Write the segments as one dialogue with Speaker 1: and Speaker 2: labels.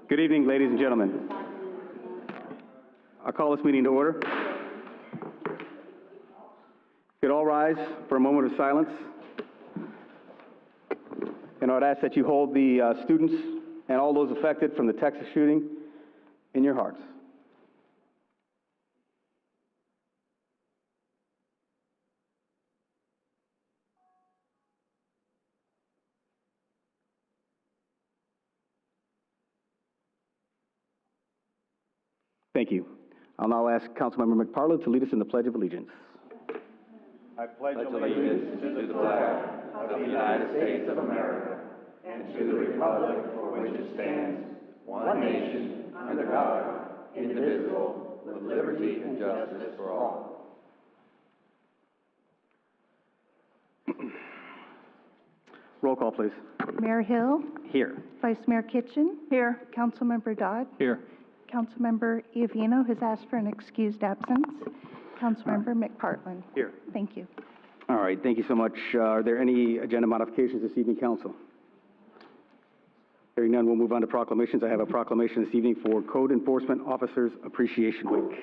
Speaker 1: Good evening, ladies and gentlemen. I'll call this meeting to order. Could all rise for a moment of silence? And I'd ask that you hold the students and all those affected from the Texas shooting in your hearts. Thank you. I'll now ask Councilmember McParland to lead us in the Pledge of Allegiance.
Speaker 2: I pledge allegiance to the flag of the United States of America and to the republic for which it stands, one nation, under God, indivisible, with liberty and justice for all.
Speaker 1: Roll call, please.
Speaker 3: Mayor Hill.
Speaker 1: Here.
Speaker 3: Vice Mayor Kitchen. Here. Councilmember Dodd.
Speaker 1: Here.
Speaker 3: Councilmember Iovino has asked for an excused absence. Councilmember McPartland.
Speaker 1: Here.
Speaker 3: Thank you.
Speaker 1: All right, thank you so much. Are there any agenda modifications this evening, Council? Hearing none, we'll move on to proclamations. I have a proclamation this evening for Code Enforcement Officers Appreciation Week.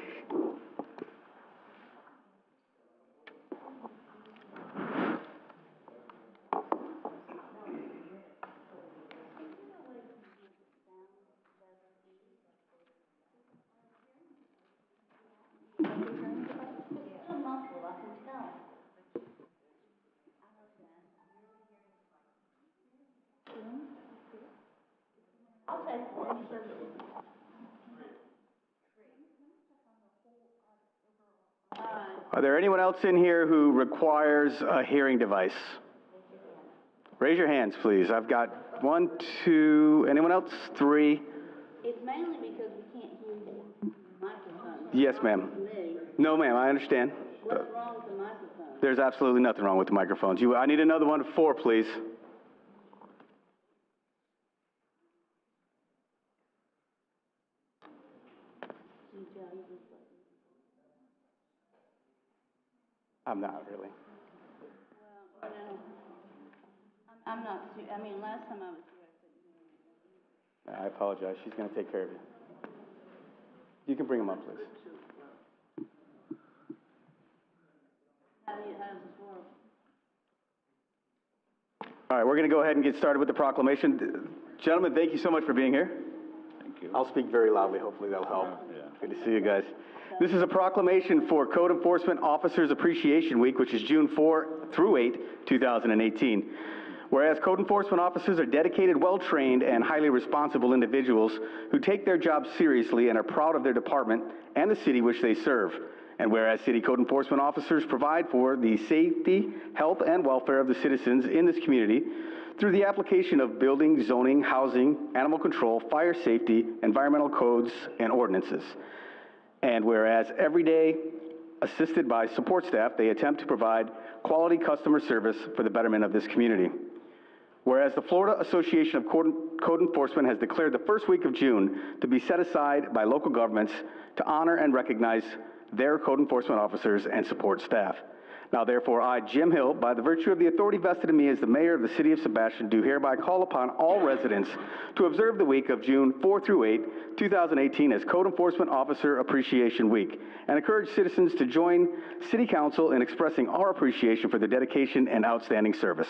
Speaker 1: Are there anyone else in here who requires a hearing device? Raise your hands, please. I've got 1, 2, anyone else? 3.
Speaker 4: It's mainly because we can't hear the microphone.
Speaker 1: Yes, ma'am. No, ma'am, I understand.
Speaker 4: What's wrong with the microphone?
Speaker 1: There's absolutely nothing wrong with the microphones. I need another one of 4, please. I'm not really.
Speaker 4: Well, I'm not, I mean, last time I was here, I couldn't hear you.
Speaker 1: I apologize. She's going to take care of you. You can bring them up, please.
Speaker 4: How does this work?
Speaker 1: All right, we're going to go ahead and get started with the proclamation. Gentlemen, thank you so much for being here.
Speaker 2: Thank you.
Speaker 1: I'll speak very loudly. Hopefully that'll help.
Speaker 2: Yeah.
Speaker 1: Good to see you guys. This is a proclamation for Code Enforcement Officers Appreciation Week, which is June 4 through 8, 2018. Whereas code enforcement officers are dedicated, well-trained, and highly responsible individuals who take their jobs seriously and are proud of their department and the city which they serve. And whereas city code enforcement officers provide for the safety, health, and welfare of the citizens in this community through the application of building, zoning, housing, animal control, fire safety, environmental codes, and ordinances. And whereas every day, assisted by support staff, they attempt to provide quality customer service for the betterment of this community. Whereas the Florida Association of Code Enforcement has declared the first week of June to be set aside by local governments to honor and recognize their code enforcement officers and support staff. Now, therefore, I, Jim Hill, by the virtue of the authority vested in me as the mayor of the city of Sebastian, do hereby call upon all residents to observe the week of June 4 through 8, 2018 as Code Enforcement Officer Appreciation Week, and encourage citizens to join City Council in expressing our appreciation for their dedication and outstanding service.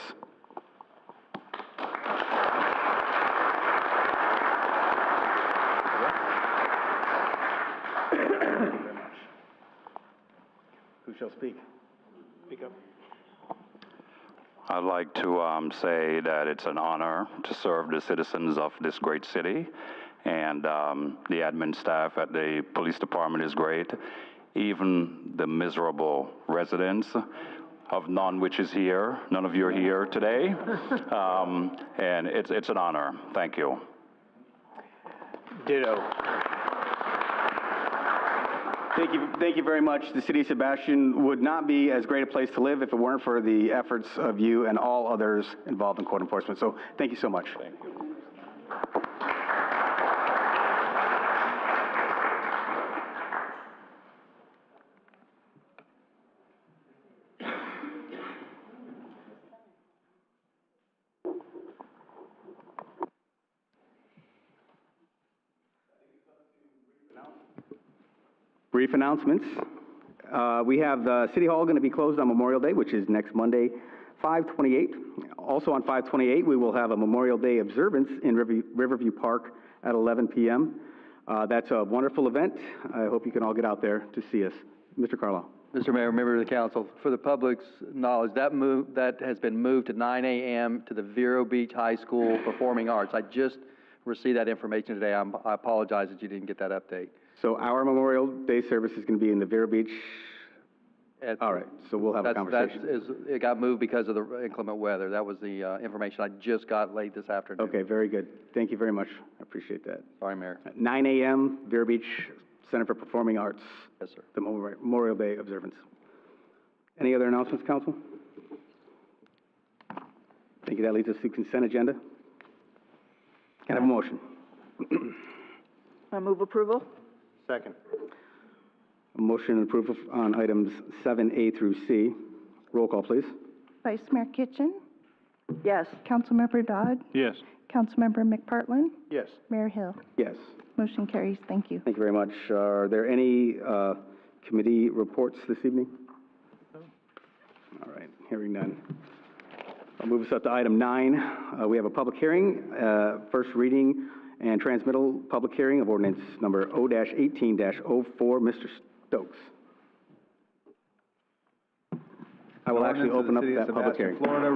Speaker 1: Who shall speak? Speak up.
Speaker 5: I'd like to say that it's an honor to serve the citizens of this great city, and the admin staff at the police department is great. Even the miserable residents, of none which is here, none of you are here today, and it's an honor. Thank you.
Speaker 1: Ditto. Thank you very much. The city of Sebastian would not be as great a place to live if it weren't for the efforts of you and all others involved in code enforcement. So thank you so much.
Speaker 5: Thank you.
Speaker 1: Brief announcements. We have City Hall going to be closed on Memorial Day, which is next Monday, 5/28. Also on 5/28, we will have a Memorial Day observance in Riverview Park at 11 p.m. That's a wonderful event. I hope you can all get out there to see us. Mr. Carlisle.
Speaker 6: Mr. Mayor, members of the council, for the public's knowledge, that has been moved to 9 a.m. to the Vero Beach High School Performing Arts. I just received that information today. I apologize that you didn't get that update.
Speaker 1: So our Memorial Day service is going to be in the Vero Beach. All right, so we'll have a conversation.
Speaker 6: It got moved because of the inclement weather. That was the information I just got late this afternoon.
Speaker 1: Okay, very good. Thank you very much. I appreciate that.
Speaker 6: Sorry, Mayor.
Speaker 1: At 9 a.m., Vero Beach Center for Performing Arts.
Speaker 6: Yes, sir.
Speaker 1: The Memorial Day observance. Any other announcements, council? Thank you. That leads us to consent agenda. Can I have a motion?
Speaker 7: I move approval.
Speaker 2: Second.
Speaker 1: A motion and approval on items 7A through C. Roll call, please.
Speaker 3: Vice Mayor Kitchen,
Speaker 7: Yes.
Speaker 3: Councilmember Dodd,
Speaker 2: Yes.
Speaker 3: Councilmember McPartlin,
Speaker 2: Yes.
Speaker 3: Mayor Hill.
Speaker 1: Yes.
Speaker 3: Motion carries. Thank you.
Speaker 1: Thank you very much. Are there any committee reports this evening? No. All right, hearing none. I'll move us up to item 9. We have a public hearing, first reading and transmittal public hearing of ordinance number O-18-04. Mr. Stokes. I will actually open up that public hearing.
Speaker 8: Florida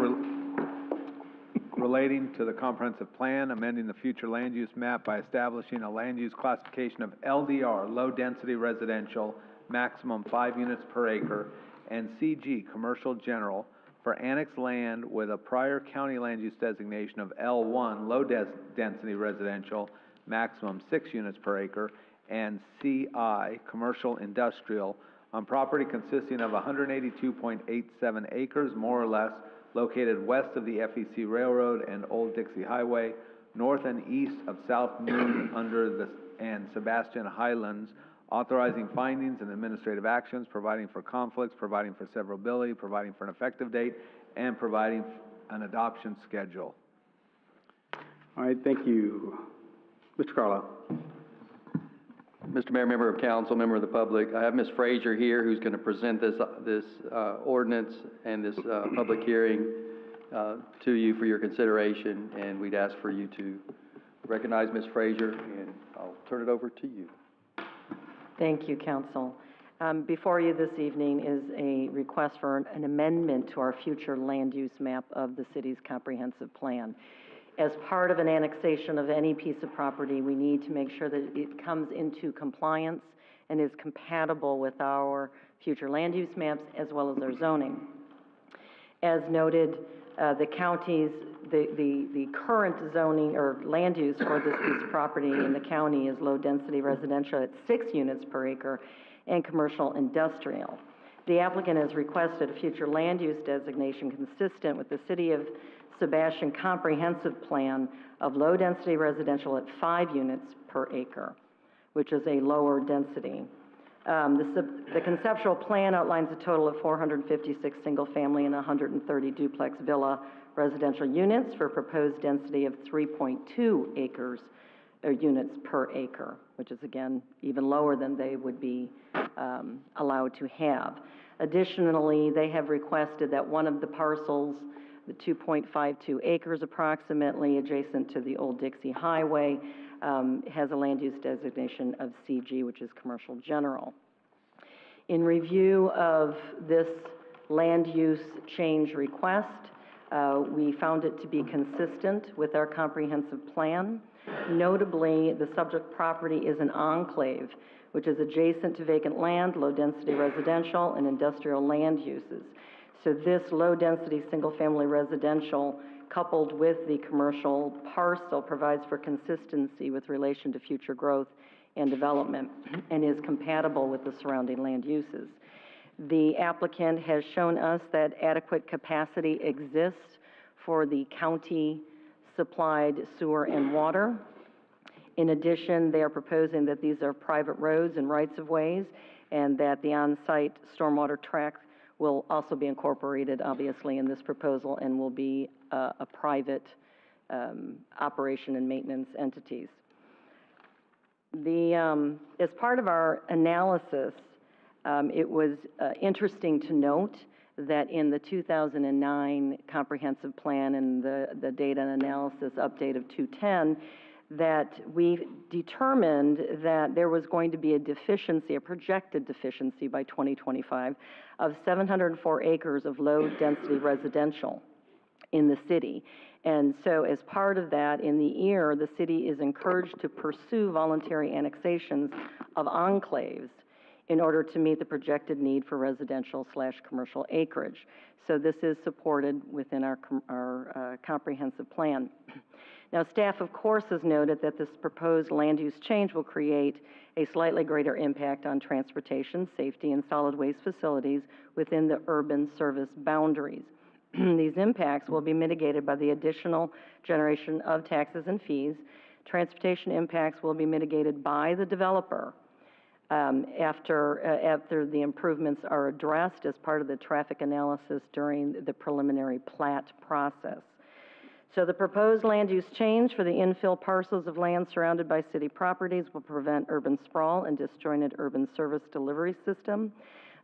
Speaker 8: relating to the comprehensive plan, amending the future land use map by establishing a land use classification of LDR, low density residential, maximum 5 units per acre, and CG, commercial general, for annexed land with a prior county land use designation of L1, low density residential, maximum 6 units per acre, and CI, commercial industrial, on property consisting of 182.87 acres, more or less, located west of the FEC Railroad and Old Dixie Highway, north and east of South Moon and Sebastian Highlands, authorizing findings and administrative actions, providing for conflicts, providing for severability, providing for an effective date, and providing an adoption schedule.
Speaker 1: All right, thank you. Mr. Carlisle.
Speaker 6: Mr. Mayor, member of council, member of the public, I have Ms. Frazier here who's going to present this ordinance and this public hearing to you for your consideration, and we'd ask for you to recognize Ms. Frazier, and I'll turn it over to you.
Speaker 9: Thank you, council. Before you this evening is a request for an amendment to our future land use map of the city's comprehensive plan. As part of an annexation of any piece of property, we need to make sure that it comes into compliance and is compatible with our future land use maps as well as our zoning. As noted, the county's, the current zoning or land use for this piece of property in the county is low density residential at 6 units per acre and commercial industrial. The applicant has requested a future land use designation consistent with the City of Sebastian comprehensive plan of low density residential at 5 units per acre, which is a lower density. The conceptual plan outlines a total of 456 single family and 130 duplex villa residential units for a proposed density of 3.2 acres or units per acre, which is again even lower than they would be allowed to have. Additionally, they have requested that one of the parcels, the 2.52 acres approximately adjacent to the Old Dixie Highway, has a land use designation of CG, which is commercial general. In review of this land use change request, we found it to be consistent with our comprehensive plan. Notably, the subject property is an enclave, which is adjacent to vacant land, low-density residential, and industrial land uses. So this low-density single-family residential, coupled with the commercial parcel, provides for consistency with relation to future growth and development and is compatible with the surrounding land uses. The applicant has shown us that adequate capacity exists for the county-supplied sewer and water. In addition, they are proposing that these are private roads and rights-of-ways, and that the on-site stormwater track will also be incorporated, obviously, in this proposal and will be a private operation and maintenance entities. As part of our analysis, it was interesting to note that in the 2009 comprehensive plan and the data and analysis update of 210, that we determined that there was going to be a deficiency, a projected deficiency by 2025 of 704 acres of low-density residential in the city. And so as part of that, in the year, the city is encouraged to pursue voluntary annexations of enclaves in order to meet the projected need for residential/commercial acreage. So this is supported within our comprehensive plan. Now, staff, of course, has noted that this proposed land use change will create a slightly greater impact on transportation, safety, and solid waste facilities within the urban service boundaries. These impacts will be mitigated by the additional generation of taxes and fees. Transportation impacts will be mitigated by the developer after the improvements are addressed as part of the traffic analysis during the preliminary plat process. So the proposed land use change for the infill parcels of land surrounded by city properties will prevent urban sprawl and disjointed urban service delivery system.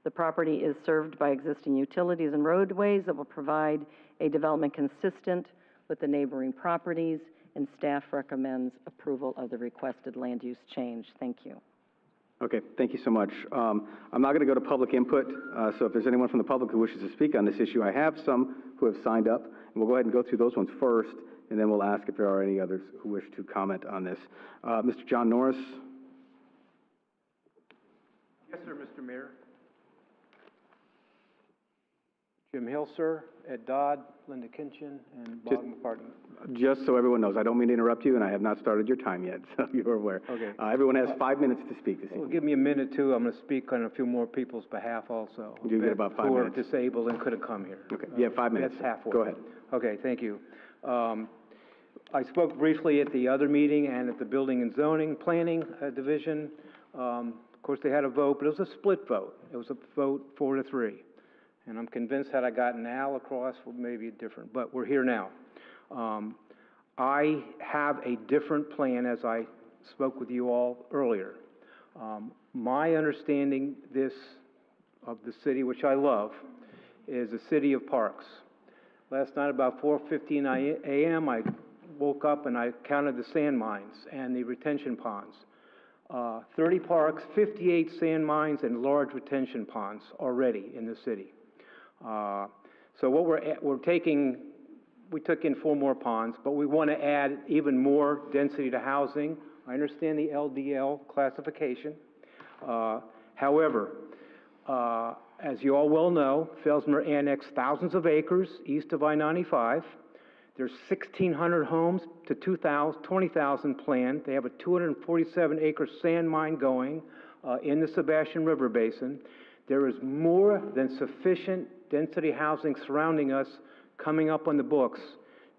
Speaker 9: The property is served by existing utilities and roadways that will provide a development consistent with the neighboring properties, and staff recommends approval of the requested land use change. Thank you.
Speaker 1: Okay, thank you so much. I'm not going to go to public input, so if there's anyone from the public who wishes to speak on this issue, I have some who have signed up, and we'll go ahead and go through those ones first, and then we'll ask if there are any others who wish to comment on this. Mr. John Norris.
Speaker 10: Yes, sir, Mr. Mayor. Jim Hill, sir, Ed Dodd, Linda Kinchin, and Bob McCartney.
Speaker 1: Just so everyone knows, I don't mean to interrupt you, and I have not started your time yet, so you're aware.
Speaker 10: Okay.
Speaker 1: Everyone has 5 minutes to speak this
Speaker 10: Well,
Speaker 1: evening.
Speaker 10: give me a minute, too. I'm going to speak on a few more people's behalf also.
Speaker 1: You get about 5 minutes.
Speaker 10: Who are disabled and couldn't come here.
Speaker 1: Okay, you have 5 minutes.
Speaker 10: That's halfway.
Speaker 1: Go ahead.
Speaker 10: Okay, thank you. I spoke briefly at the other meeting and at the Building and Zoning Planning Division. Of course, they had a vote, but it was a split vote. It was a vote 4-3. And I'm convinced had I gotten Al across, well, maybe different, but we're here now. I have a different plan, as I spoke with you all earlier. My understanding of the city, which I love, is a city of parks. Last night about 4:15 a.m., I woke up and I counted the sand mines and the retention ponds. 30 parks, 58 sand mines, and large retention ponds already in the city. So what we took in 4 more ponds, but we want to add even more density to housing. I understand the LDL classification. However, as you all well know, Felsmer annexed thousands of acres east of I-95. There's 1,600 homes to 20,000 planned. They have a 247-acre sand mine going in the Sebastian River Basin. There is more than sufficient density housing surrounding us coming up on the books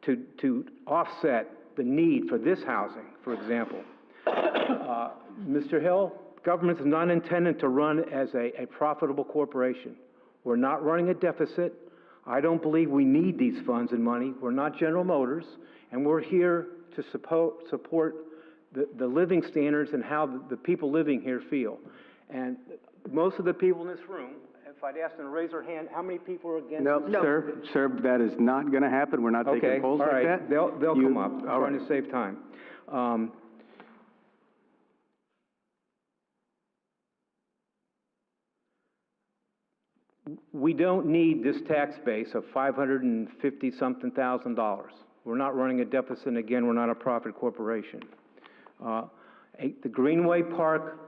Speaker 10: to offset the need for this housing, for example. Mr. Hill, government is not intended to run as a profitable corporation. We're not running a deficit. I don't believe we need these funds and money. We're not General Motors, and we're here to support the living standards and how the people living here feel. And most of the people in this room, if I'd ask them to raise their hand, how many people are against?
Speaker 1: No, sir, that is not going to happen. We're not taking polls like that.
Speaker 10: Okay, all right, they'll come up. I'm
Speaker 1: all
Speaker 10: trying
Speaker 1: right.
Speaker 10: to save time. We don't need this tax base of $550-something thousand. We're not running a deficit, and again, we're not a profit corporation. The Greenway Park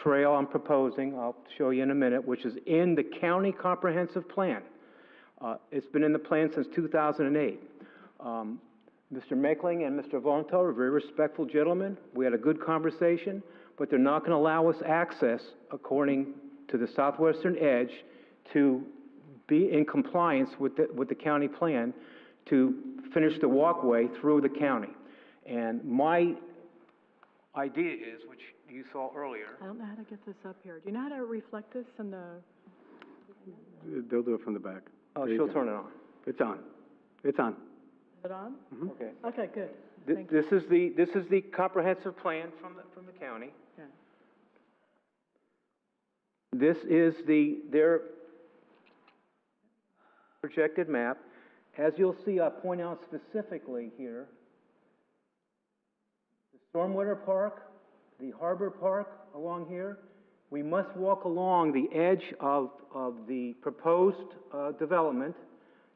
Speaker 10: Trail I'm proposing, I'll show you in a minute, which is in the county comprehensive plan. It's been in the plan since 2008. Mr. Meckling and Mr. Vonto are very respectful gentlemen. We had a good conversation, but they're not going to allow us access, according to the southwestern edge, to be in compliance with the county plan to finish the walkway through the county. And my idea is, which you saw earlier.
Speaker 11: I don't know how to get this up here. Do you know how to reflect this in the?
Speaker 1: They'll do it from the back.
Speaker 10: Oh, she'll turn it on.
Speaker 1: It's on. It's on.
Speaker 11: Is it on?
Speaker 10: Okay.
Speaker 11: Okay, good. Thank you.
Speaker 10: This is the comprehensive plan from the county.
Speaker 11: Yeah.
Speaker 10: This is their projected map. As you'll see, I point out specifically here, the Stormwater Park, the Harbor Park along here. We must walk along the edge of the proposed development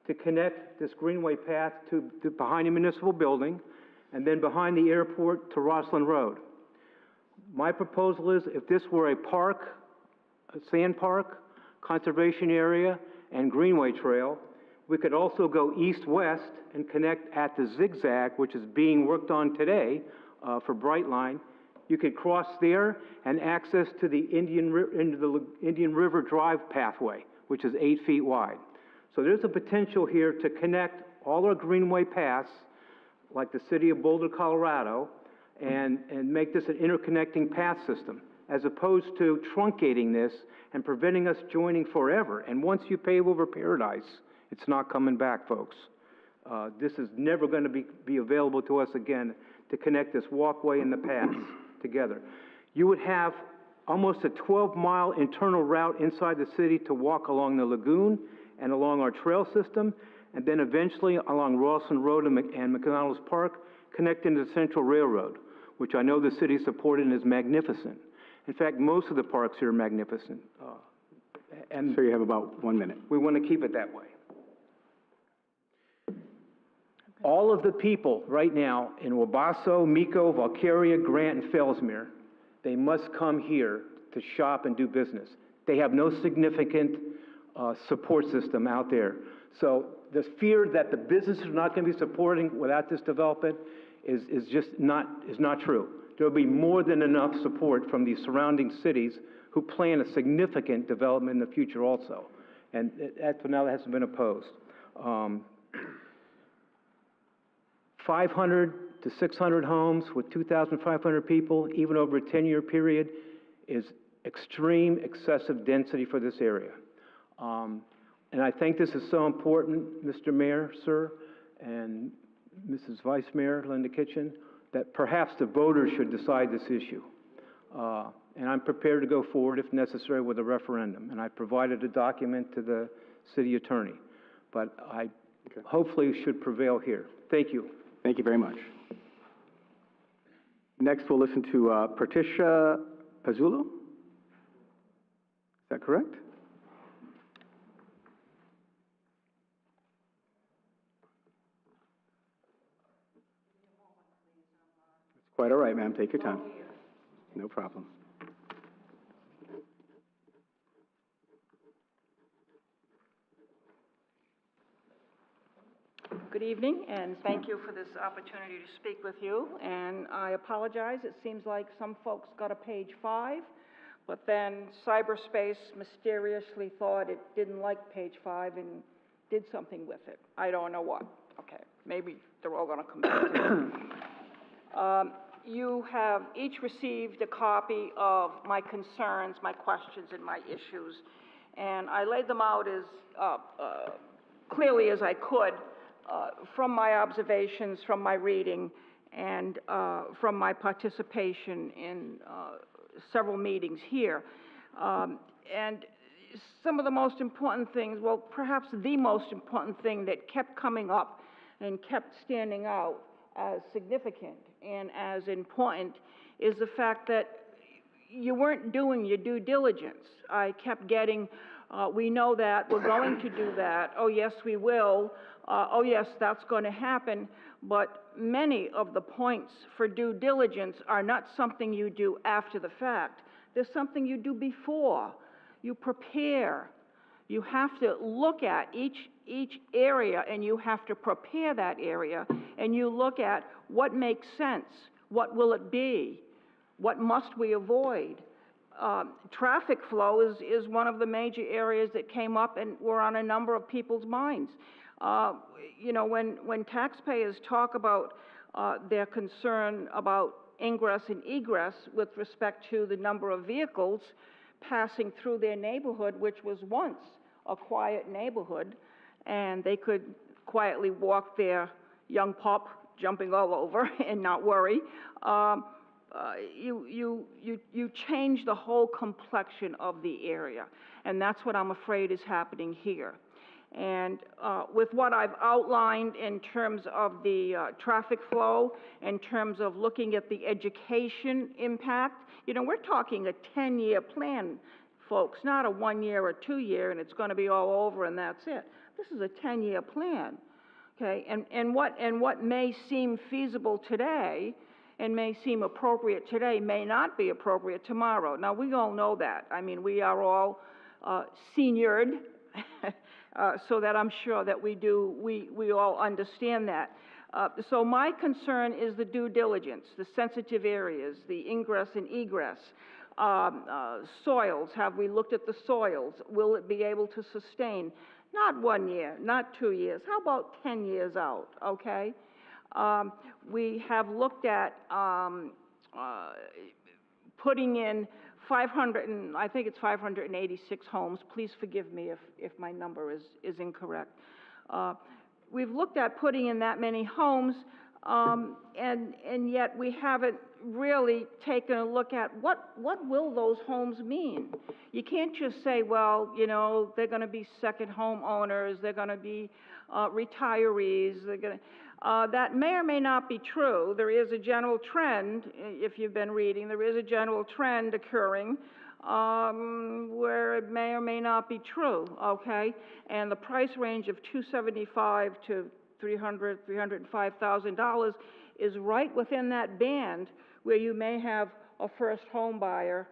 Speaker 10: to connect this greenway path to behind the municipal building, and then behind the airport to Roslyn Road. My proposal is if this were a park, a sand park, conservation area, and greenway trail, we could also go east-west and connect at the zigzag, which is being worked on today for Brightline. You could cross there and access to the Indian River Drive pathway, which is 8 feet wide. So there's a potential here to connect all our greenway paths, like the city of Boulder, Colorado, and make this an interconnecting path system, as opposed to truncating this and preventing us joining forever. And once you pave over Paradise, it's not coming back, folks. This is never going to be available to us again to connect this walkway and the paths together. You would have almost a 12-mile internal route inside the city to walk along the lagoon and along our trail system, and then eventually along Rawson Road and McDonald's Park, connecting to the Central Railroad, which I know the city supported and is magnificent. In fact, most of the parks here are magnificent.
Speaker 1: So you have about 1 minute.
Speaker 10: We want to keep it that way. All of the people right now in Wabasso, Mico, Valcaria, Grant, and Fellsmere, they must come here to shop and do business. They have no significant support system out there. So the fear that the businesses are not going to be supporting without this development is just not true. There will be more than enough support from the surrounding cities who plan a significant development in the future also. And that now hasn't been opposed. 500 to 600 homes with 2,500 people, even over a 10-year period, is extreme excessive density for this area. And I think this is so important, Mr. Mayor, sir, and Mrs. Vice Mayor, Linda Kitchen, that perhaps the voters should decide this issue. And I'm prepared to go forward, if necessary, with a referendum. And I provided a document to the city attorney. But I hopefully should prevail here. Thank you.
Speaker 1: Thank you very much. Next, we'll listen to Patricia Pazzulo. Is that correct? It's quite all right, ma'am. Take your time. No problem.
Speaker 7: Good evening, and thank you for this opportunity to speak with you. And I apologize, it seems like some folks got a page 5, but then cyberspace mysteriously thought it didn't like page 5 and did something with it. I don't know what. Okay, maybe they're all gonna come back to me. You have each received a copy of my concerns, my questions, and my issues, and I laid them out as clearly as I could from my observations, from my reading, and from my participation in several meetings here. And some of the most important things, well, perhaps the most important thing that kept coming up and kept standing out as significant and as important is the fact that you weren't doing your due diligence. I kept getting, we know that, we're going to do that, oh yes, we will, oh yes, that's going to happen, but many of the points for due diligence are not something you do after the fact. There's something you do before. You prepare. You have to look at each area, and you have to prepare that area, and you look at what makes sense, what will it be, what must we avoid. Traffic flow is one of the major areas that came up and were on a number of people's minds. You know, when taxpayers talk about their concern about ingress and egress with respect to the number of vehicles passing through their neighborhood, which was once a quiet neighborhood, and they could quietly walk their young pup jumping all over and not worry, you change the whole complexion of the area. And that's what I'm afraid is happening here. And with what I've outlined in terms of the traffic flow, in terms of looking at the education impact, you know, we're talking a 10-year plan, folks, not a 1-year or 2-year, and it's going to be all over and that's it. This is a 10-year plan, okay? And what may seem feasible today and may seem appropriate today may not be appropriate tomorrow. Now, we all know that. I mean, we are all seniored, so that I'm sure that we all understand that. So my concern is the due diligence, the sensitive areas, the ingress and egress, soils. Have we looked at the soils? Will it be able to sustain? Not 1 year, not 2 years. How about 10 years out, okay? We have looked at putting in 500, and I think it's 586 homes. Please forgive me if my number is incorrect. We've looked at putting in that many homes, and yet we haven't really taken a look at what will those homes mean. You can't just say, well, you know, they're going to be second home owners, they're going to be retirees, they're going to. That may or may not be true. There is a general trend, if you've been reading, there is a general trend occurring where it may or may not be true, okay? And the price range of $275,000 to $300,000, $305,000 is right within that band where you may have a first home buyer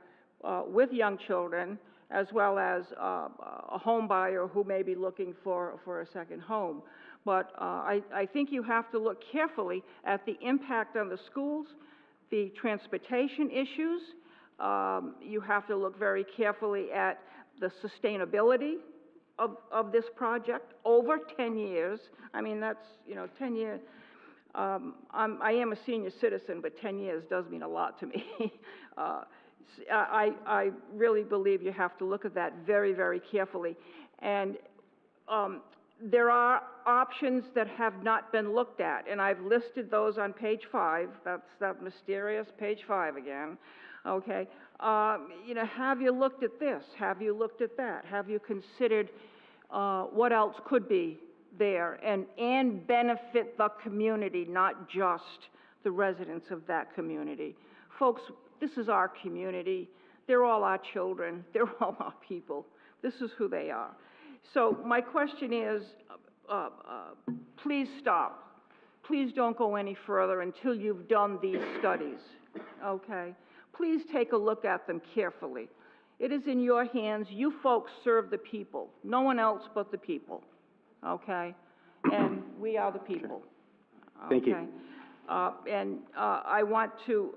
Speaker 7: with young children, as well as a home buyer who may be looking for a second home. But I think you have to look carefully at the impact on the schools, the transportation issues. You have to look very carefully at the sustainability of this project over 10 years. I mean, that's, you know, 10 years. I am a senior citizen, but 10 years does mean a lot to me. I really believe you have to look at that very, very carefully. And there are options that have not been looked at, and I've listed those on page 5. That's that mysterious page 5 again, okay? You know, have you looked at this? Have you looked at that? Have you considered what else could be there and benefit the community, not just the residents of that community? Folks, this is our community. They're all our children. They're all our people. This is who they are. So my question is, please stop. Please don't go any further until you've done these studies, okay? Please take a look at them carefully. It is in your hands. You folks serve the people, no one else but the people, okay? And we are the people.
Speaker 1: Thank you.
Speaker 7: I want to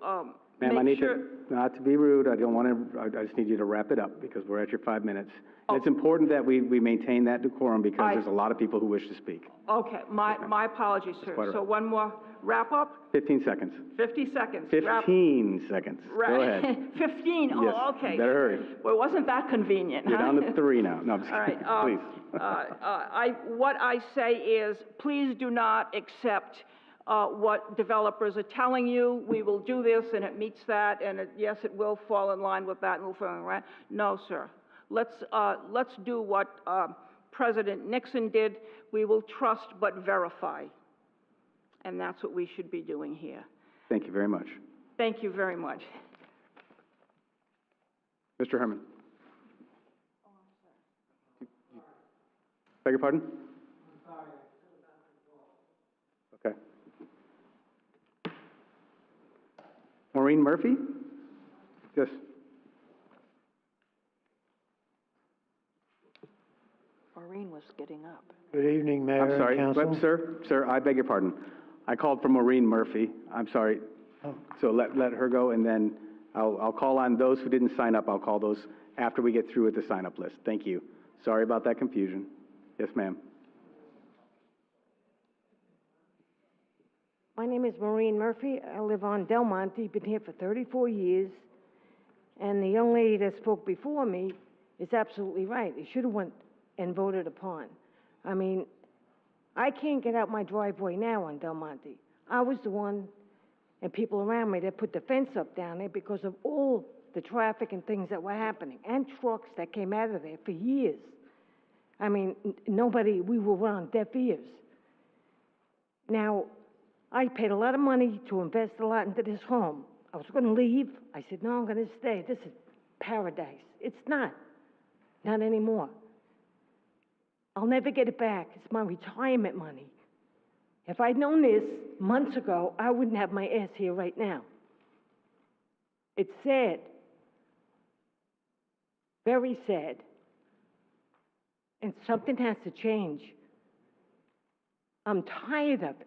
Speaker 1: Ma'am, I need
Speaker 7: sure.
Speaker 1: to, not to be rude, I don't want to, I just need you to wrap it up because we're at your 5 minutes. And it's important that we maintain that decorum because there's a lot of people who wish to speak.
Speaker 7: Okay, my apologies, sir.
Speaker 1: quite all
Speaker 7: So
Speaker 1: right.
Speaker 7: one more wrap up?
Speaker 1: 15 seconds.
Speaker 7: 50 seconds.
Speaker 1: 15 seconds. Go ahead.
Speaker 7: 15, oh,
Speaker 1: Yes,
Speaker 7: okay.
Speaker 1: you better hurry.
Speaker 7: Well, wasn't that convenient,
Speaker 1: You're
Speaker 7: huh?
Speaker 1: down to 3 now. No, I'm just
Speaker 7: All right,
Speaker 1: kidding. Please.
Speaker 7: what I say is, please do not accept what developers are telling you. We will do this, and it meets that, and yes, it will fall in line with that, and we'll fall in line. No, sir. Let's do what President Nixon did. We will trust but verify, and that's what we should be doing here.
Speaker 1: Thank you very much.
Speaker 7: Thank you very much.
Speaker 1: Mr. Herman. Beg your pardon? Okay. Maureen Murphy? Yes.
Speaker 7: Maureen was getting up.
Speaker 12: Good evening, Mayor
Speaker 1: I'm sorry,
Speaker 12: and Council.
Speaker 1: but sir, I beg your pardon. I called for Maureen Murphy. I'm sorry.
Speaker 12: Oh.
Speaker 1: So let her go, and then I'll call on those who didn't sign up. I'll call those after we get through with the sign-up list. Thank you. Sorry about that confusion. Yes, ma'am.
Speaker 13: My name is Maureen Murphy. I live on Del Monte, been here for 34 years. And the young lady that spoke before me is absolutely right. It should have went and voted upon. I mean, I can't get out my driveway now on Del Monte. I was the one, and people around me, that put the fence up down there because of all the traffic and things that were happening, and trucks that came out of there for years. I mean, we were on deaf ears. Now, I paid a lot of money to invest a lot into this home. I was gonna leave. I said, no, I'm gonna stay. This is paradise. It's not. Not anymore. I'll never get it back. It's my retirement money. If I'd known this months ago, I wouldn't have my ass here right now. It's sad. Very sad. And something has to change. I'm tired of it.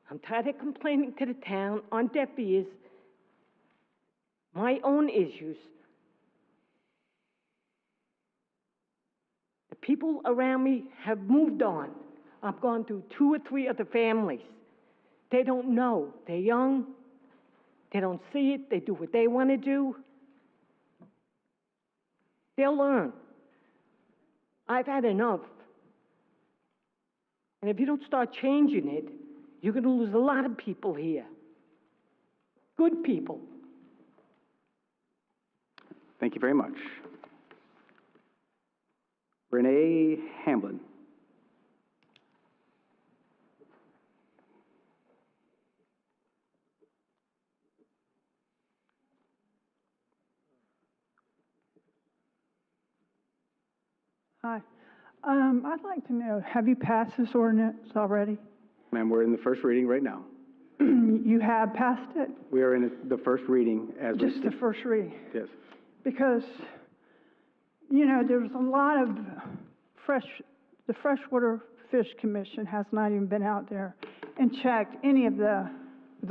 Speaker 13: I'm tired of complaining to the town on deaf ears, my own issues. The people around me have moved on. I've gone through 2 or 3 other families. They don't know. They're young. They don't see it. They do what they want to do. They'll learn. I've had enough. And if you don't start changing it, you're going to lose a lot of people here. Good people.
Speaker 1: Thank you very much. Renee Hamblin.
Speaker 12: Hi. I'd like to know, have you passed this ordinance already?
Speaker 1: Ma'am, we're in the first reading right now.
Speaker 12: You have passed it?
Speaker 1: We are in the first reading as we
Speaker 12: Just the first reading?
Speaker 1: Yes.
Speaker 12: Because, you know, there's a lot of the Freshwater Fish Commission has not even been out there and checked any of the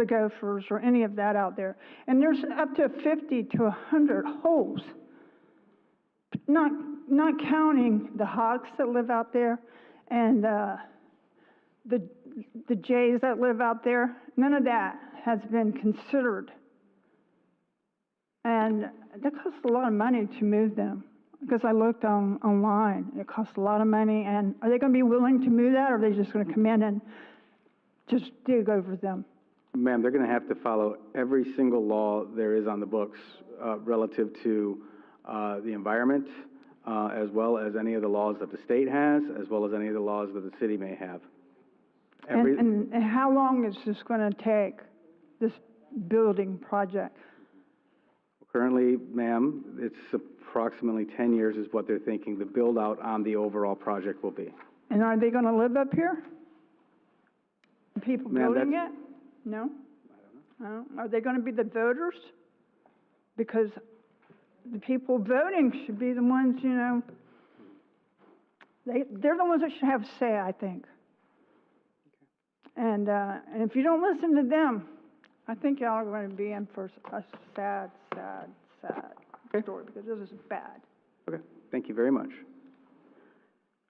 Speaker 12: gophers or any of that out there. And there's up to 50 to 100 holes, not counting the hogs that live out there and the jays that live out there. None of that has been considered. And that costs a lot of money to move them, because I looked online. It costs a lot of money, and are they going to be willing to move that, or are they just going to come in and just dig over them?
Speaker 1: Ma'am, they're going to have to follow every single law there is on the books relative to the environment, as well as any of the laws that the state has, as well as any of the laws that the city may have.
Speaker 12: And how long is this going to take, this building project?
Speaker 1: Currently, ma'am, it's approximately 10 years is what they're thinking the build-out on the overall project will be.
Speaker 12: And are they going to live up here? The people building it? No? I don't know. Are they going to be the voters? Because the people voting should be the ones, you know, they're the ones that should have say, I think. And if you don't listen to them, I think y'all are going to be in for a sad story, because this is bad.
Speaker 1: Okay, thank you very much.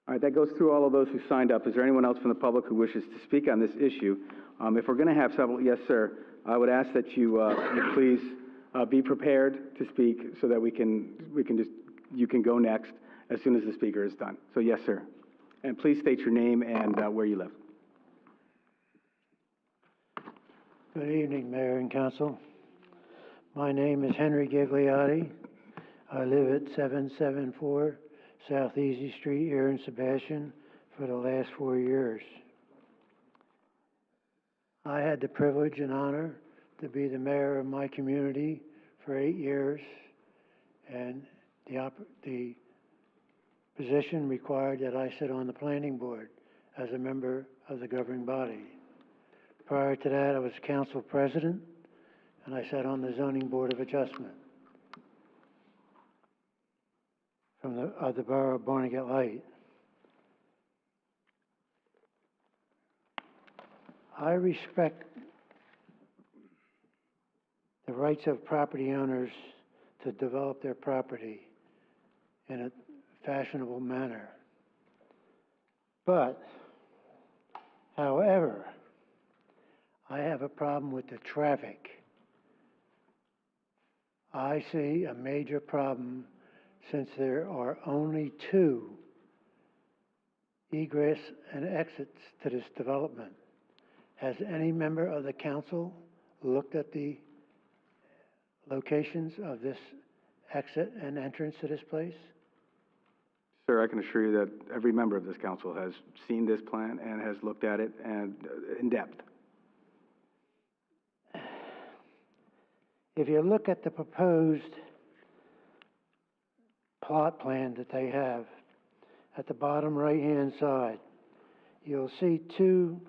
Speaker 1: All right, that goes through all of those who signed up. Is there anyone else from the public who wishes to speak on this issue? If we're going to have several, yes, sir, I would ask that you please be prepared to speak so that you can go next as soon as the speaker is done. So yes, sir. And please state your name and where you live.
Speaker 14: Good evening, Mayor and Council. My name is Henry Gigliotti. I live at 774 South Easy Street here in Sebastian for the last 4 years. I had the privilege and honor to be the mayor of my community for 8 years, and the position required that I sit on the planning board as a member of the governing body. Prior to that, I was council president, and I sat on the zoning board of adjustment from the borough of Barnegat Light. I respect the rights of property owners to develop their property in a fashionable manner. But, however, I have a problem with the traffic. I see a major problem since there are only 2 egress and exits to this development. Has any member of the council looked at the locations of this exit and entrance to this place?
Speaker 1: Sir, I can assure you that every member of this council has seen this plan and has looked at it and in depth.
Speaker 14: If you look at the proposed plot plan that they have, at the bottom right-hand side, you'll see 2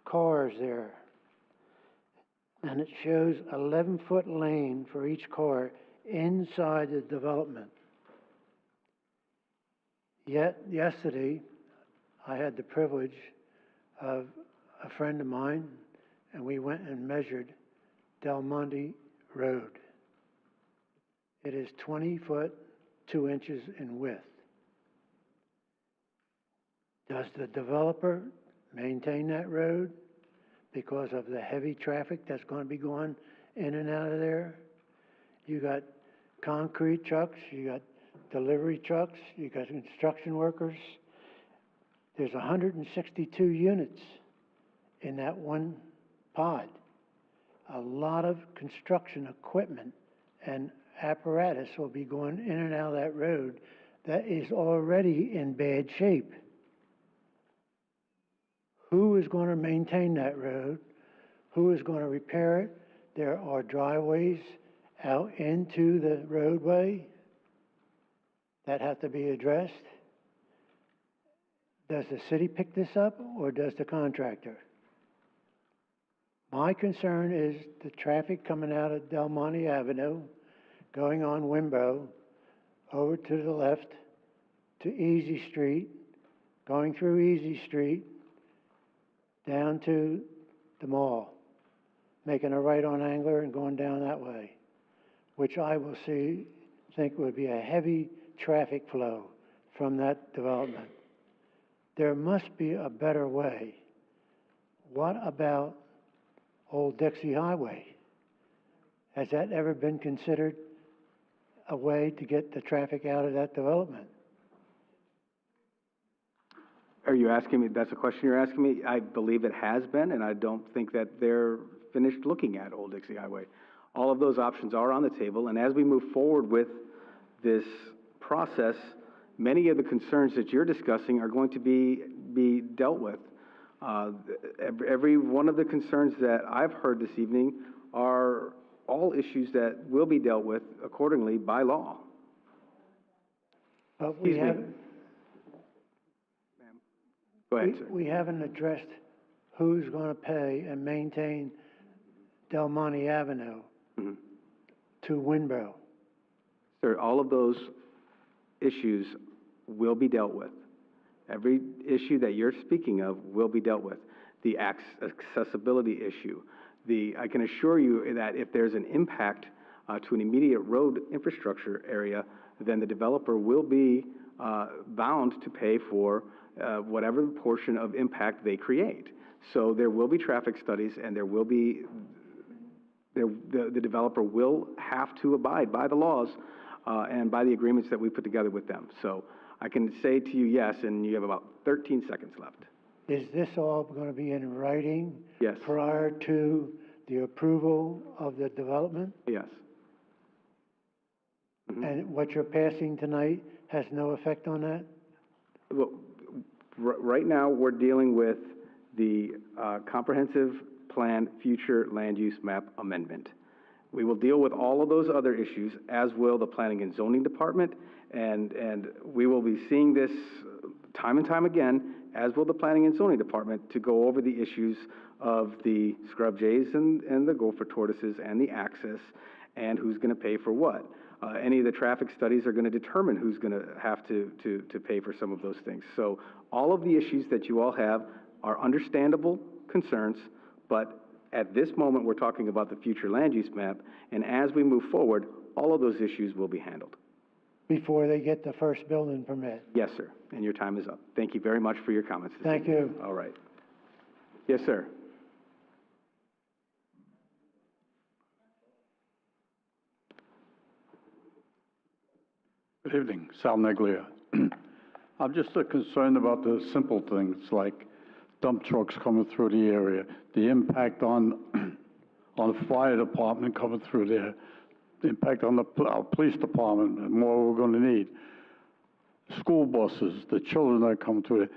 Speaker 14: cars there. And it shows 11-foot lane for each car inside the development. Yet, yesterday, I had the privilege of a friend of mine, and we went and measured Del Monte Road. It is 20 foot, 2 inches in width. Does the developer maintain that road because of the heavy traffic that's going to be going in and out of there? You got concrete trucks, you got delivery trucks, you got construction workers. There's 162 units in that one pod. A lot of construction equipment and apparatus will be going in and out of that road that is already in bad shape. Who is going to maintain that road? Who is going to repair it? There are driveways out into the roadway that have to be addressed. Does the city pick this up or does the contractor? My concern is the traffic coming out of Del Monte Avenue, going on Wimbrow, over to the left to Easy Street, going through Easy Street, down to the mall, making a right on Angler and going down that way, which I will think would be a heavy traffic flow from that development. There must be a better way. What about Old Dixie Highway? Has that ever been considered a way to get the traffic out of that development?
Speaker 1: Are you asking me, that's a question you're asking me? I believe it has been, and I don't think that they're finished looking at Old Dixie Highway. All of those options are on the table, and as we move forward with this process, many of the concerns that you're discussing are going to be dealt with. Every one of the concerns that I've heard this evening are all issues that will be dealt with accordingly by law.
Speaker 14: But we haven't.
Speaker 1: Go ahead, sir.
Speaker 14: We haven't addressed who's going to pay and maintain Del Monte Avenue to Wimbrow.
Speaker 1: Sir, all of those issues will be dealt with. Every issue that you're speaking of will be dealt with. The accessibility issue. I can assure you that if there's an impact to an immediate road infrastructure area, then the developer will be bound to pay for whatever portion of impact they create. So there will be traffic studies, and there will be the developer will have to abide by the laws and by the agreements that we put together with them. So I can say to you yes, and you have about 13 seconds left.
Speaker 14: Is this all going to be in writing?
Speaker 1: Yes.
Speaker 14: Prior to the approval of the development?
Speaker 1: Yes.
Speaker 14: And what you're passing tonight has no effect on that?
Speaker 1: Well, right now, we're dealing with the Comprehensive Plan Future Land Use Map Amendment. We will deal with all of those other issues, as will the Planning and Zoning Department, and we will be seeing this time and time again, as will the Planning and Zoning Department, to go over the issues of the scrub jays and the gopher tortoises and the access and who's going to pay for what. Any of the traffic studies are going to determine who's going to have to pay for some of those things. So all of the issues that you all have are understandable concerns, but at this moment we're talking about the future land use map, and as we move forward, all of those issues will be handled.
Speaker 14: Before they get the first building permit?
Speaker 1: Yes, sir, and your time is up. Thank you very much for your comments.
Speaker 14: Thank you.
Speaker 1: All right. Yes, sir.
Speaker 15: Good evening, Sal Neglia. I'm just concerned about the simple things like dump trucks coming through the area, the impact on the fire department coming through there, the impact on our police department, and more we're going to need. School buses, the children that are coming through there.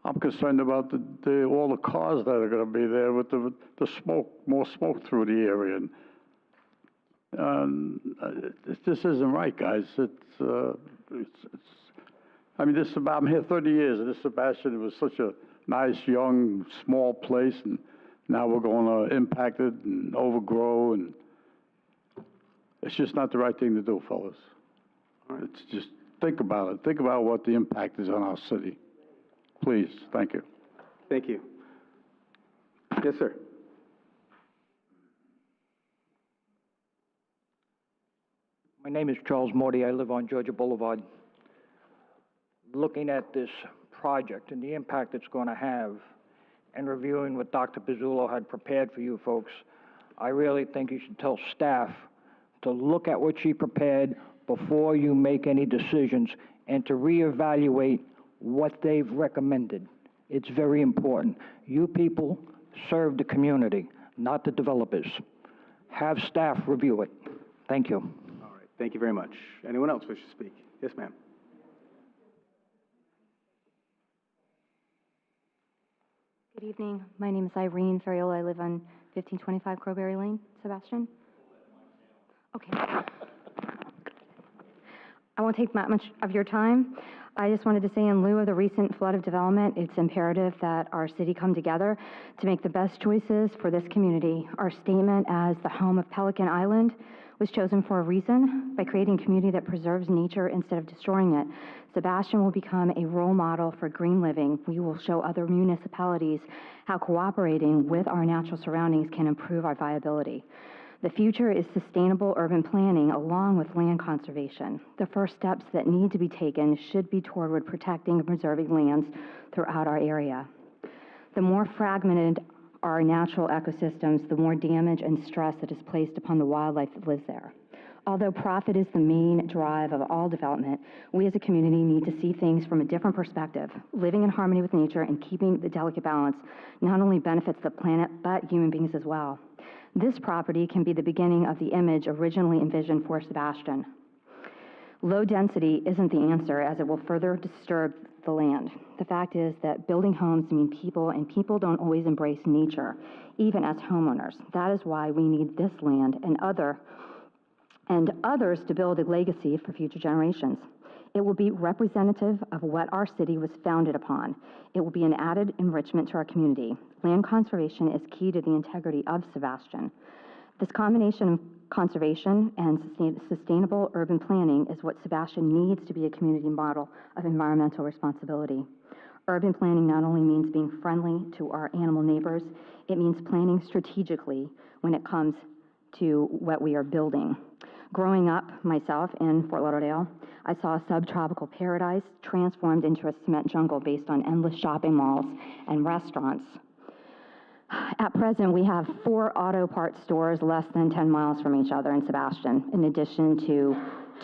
Speaker 15: I'm concerned about all the cars that are going to be there with the smoke, more smoke through the area. And this isn't right, guys. I mean, I'm here 30 years, and this Sebastian was such a nice, young, small place, and now we're going to impact it and overgrow, and it's just not the right thing to do, fellas. It's just, think about it. Think about what the impact is on our city. Please, thank you.
Speaker 1: Thank you. Yes, sir.
Speaker 16: My name is Charles Morty. I live on Georgia Boulevard. Looking at this project and the impact it's going to have and reviewing what Dr. Pizzullo had prepared for you folks, I really think you should tell staff to look at what she prepared before you make any decisions and to reevaluate what they've recommended. It's very important. You people serve the community, not the developers. Have staff review it. Thank you.
Speaker 1: All right, thank you very much. Anyone else wish to speak? Yes, ma'am.
Speaker 17: Good evening. My name is Irene Ferriola. I live on 1525 Crowberry Lane. Sebastian? Okay. I won't take much of your time. I just wanted to say, in lieu of the recent flood of development, it's imperative that our city come together to make the best choices for this community. Our statement as the home of Pelican Island was chosen for a reason. By creating a community that preserves nature instead of destroying it, Sebastian will become a role model for green living. We will show other municipalities how cooperating with our natural surroundings can improve our viability. The future is sustainable urban planning along with land conservation. The first steps that need to be taken should be toward protecting and preserving lands throughout our area. The more fragmented our natural ecosystems, the more damage and stress that is placed upon the wildlife that lives there. Although profit is the main drive of all development, we as a community need to see things from a different perspective. Living in harmony with nature and keeping the delicate balance not only benefits the planet, but human beings as well. This property can be the beginning of the image originally envisioned for Sebastian. Low density isn't the answer, as it will further disturb the land. The fact is that building homes mean people, and people don't always embrace nature, even as homeowners. That is why we need this land and others to build a legacy for future generations. It will be representative of what our city was founded upon. It will be an added enrichment to our community. Land conservation is key to the integrity of Sebastian. This combination of conservation and sustainable urban planning is what Sebastian needs to be a community model of environmental responsibility. Urban planning not only means being friendly to our animal neighbors, it means planning strategically when it comes to what we are building. Growing up myself in Fort Lauderdale, I saw a subtropical paradise transformed into a cement jungle based on endless shopping malls and restaurants. At present, we have 4 auto parts stores less than 10 miles from each other in Sebastian, in addition to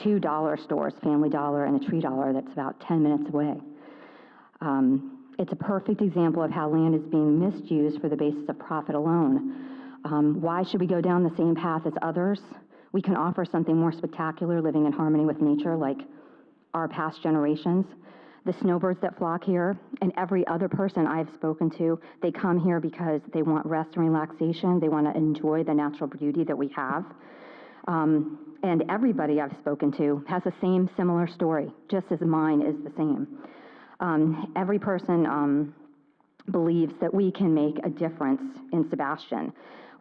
Speaker 17: 2 dollar stores, Family Dollar and a Tree Dollar, that's about 10 minutes away. It's a perfect example of how land is being misused for the basis of profit alone. Why should we go down the same path as others? We can offer something more spectacular, living in harmony with nature, like our past generations. The snowbirds that flock here, and every other person I've spoken to, they come here because they want rest and relaxation. They want to enjoy the natural beauty that we have. And everybody I've spoken to has the same similar story, just as mine is the same. Every person believes that we can make a difference in Sebastian.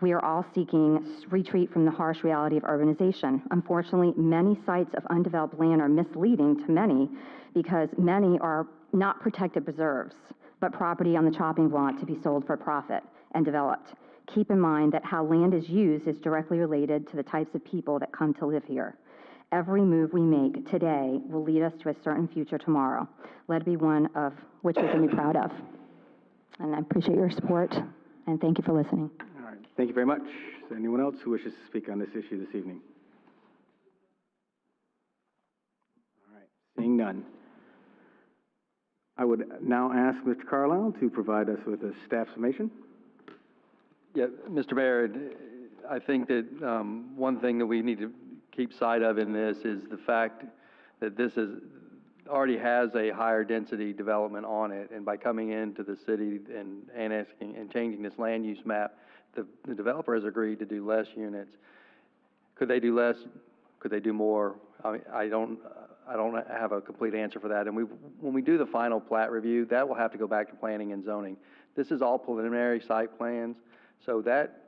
Speaker 17: We are all seeking retreat from the harsh reality of urbanization. Unfortunately, many sites of undeveloped land are misleading to many because many are not protected preserves, but property on the chopping block to be sold for profit and developed. Keep in mind that how land is used is directly related to the types of people that come to live here. Every move we make today will lead us to a certain future tomorrow. Let it be one of which we can be proud of. And I appreciate your support, and thank you for listening.
Speaker 1: All right, thank you very much. Is there anyone else who wishes to speak on this issue this evening? All right, seeing none. I would now ask Mr. Carlisle to provide us with a staff summation.
Speaker 6: Yeah, Mr. Mayor, I think that one thing that we need to keep sight of in this is the fact that this already has a higher density development on it, and by coming into the city and annexing and changing this land use map, the developer has agreed to do less units. Could they do less? Could they do more? I don't have a complete answer for that. And when we do the final plat review, that will have to go back to planning and zoning. This is all preliminary site plans, so that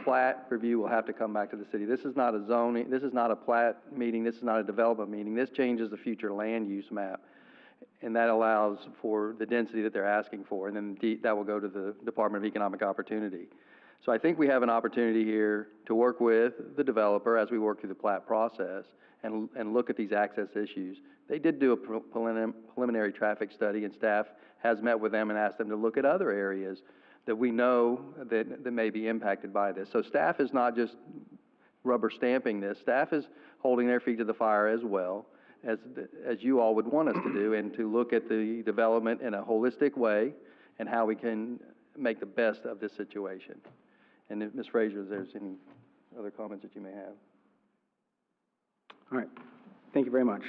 Speaker 6: plat review will have to come back to the city. This is not a zoning, this is not a plat meeting, this is not a development meeting. This changes the future land use map, and that allows for the density that they're asking for, and then that will go to the Department of Economic Opportunity. So I think we have an opportunity here to work with the developer as we work through the plat process and look at these access issues. They did do a preliminary traffic study, and staff has met with them and asked them to look at other areas that we know that may be impacted by this. So staff is not just rubber stamping this. Staff is holding their feet to the fire as well, as you all would want us to do, and to look at the development in a holistic way and how we can make the best of this situation. And if, Ms. Frazier, if there's any other comments that you may have.
Speaker 1: All right. Thank you very much.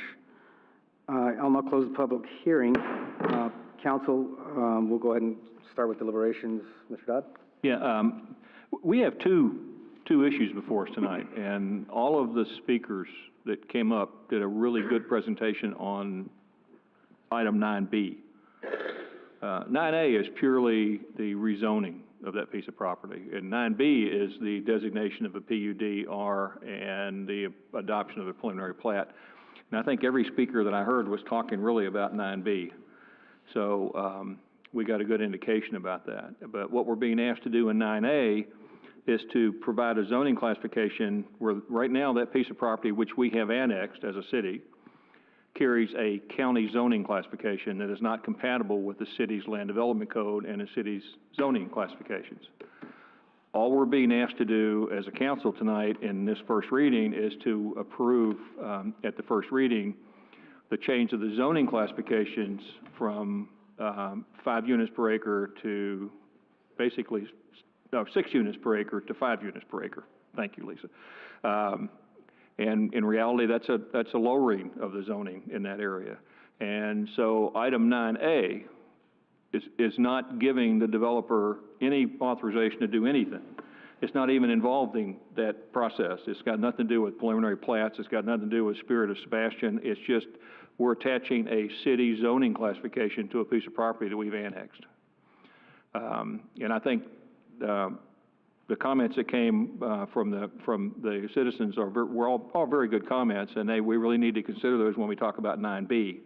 Speaker 1: I'll now close the public hearing. Council, we'll go ahead and start with deliberations. Mr. Dodd?
Speaker 18: Yeah, we have two issues before us tonight, and all of the speakers that came up did a really good presentation on item 9B. 9A is purely the rezoning of that piece of property, and 9B is the designation of a PUD-R and the adoption of a preliminary plat. And I think every speaker that I heard was talking really about 9B. So we got a good indication about that. But what we're being asked to do in 9A is to provide a zoning classification where right now that piece of property, which we have annexed as a city, carries a county zoning classification that is not compatible with the city's land development code and the city's zoning classifications. All we're being asked to do as a council tonight in this first reading is to approve at the first reading the change of the zoning classifications from 5 units per acre to basically 6 units per acre to 5 units per acre. Thank you, Lisa. And in reality, that's a lowering of the zoning in that area. And so item 9A is not giving the developer any authorization to do anything. It's not even involving that process. It's got nothing to do with preliminary plats. It's got nothing to do with spirit of Sebastian. It's just we're attaching a city zoning classification to a piece of property that we've annexed. And I think the comments that came from the citizens were all very good comments, and we really need to consider those when we talk about 9B,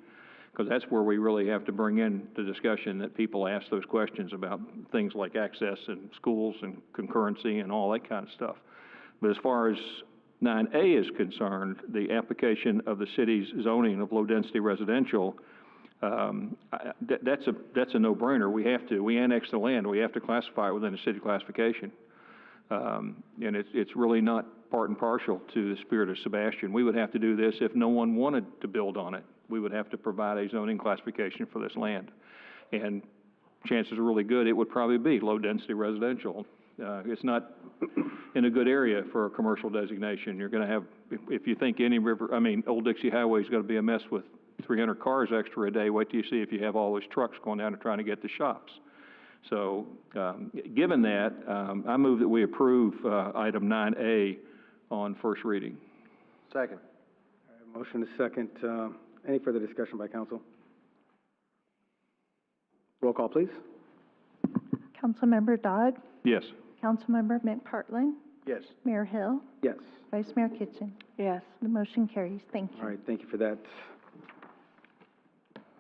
Speaker 18: because that's where we really have to bring in the discussion that people ask those questions about things like access and schools and concurrency and all that kind of stuff. But as far as 9A is concerned, the application of the city's zoning of low-density residential, that's a no-brainer. We annex the land. We have to classify it within a city classification. And it's really not part and parcel to the spirit of Sebastian. We would have to do this if no one wanted to build on it. We would have to provide a zoning classification for this land. And chances are really good it would probably be low-density residential. It's not in a good area for a commercial designation. You're going to have, if you think Old Dixie Highway is going to be a mess with 300 cars extra a day, wait till you see if you have all those trucks going down and trying to get to shops. So given that, I move that we approve item 9A on first reading.
Speaker 1: Second. All right, motion is second. Any further discussion by council? Roll call, please.
Speaker 3: Councilmember Dodd?
Speaker 18: Yes.
Speaker 3: Councilmember McPartlin?
Speaker 1: Yes.
Speaker 3: Mayor Hill?
Speaker 1: Yes.
Speaker 3: Vice Mayor Kitchen?
Speaker 7: Yes.
Speaker 3: The motion carries. Thank you.
Speaker 1: All right, thank you for that.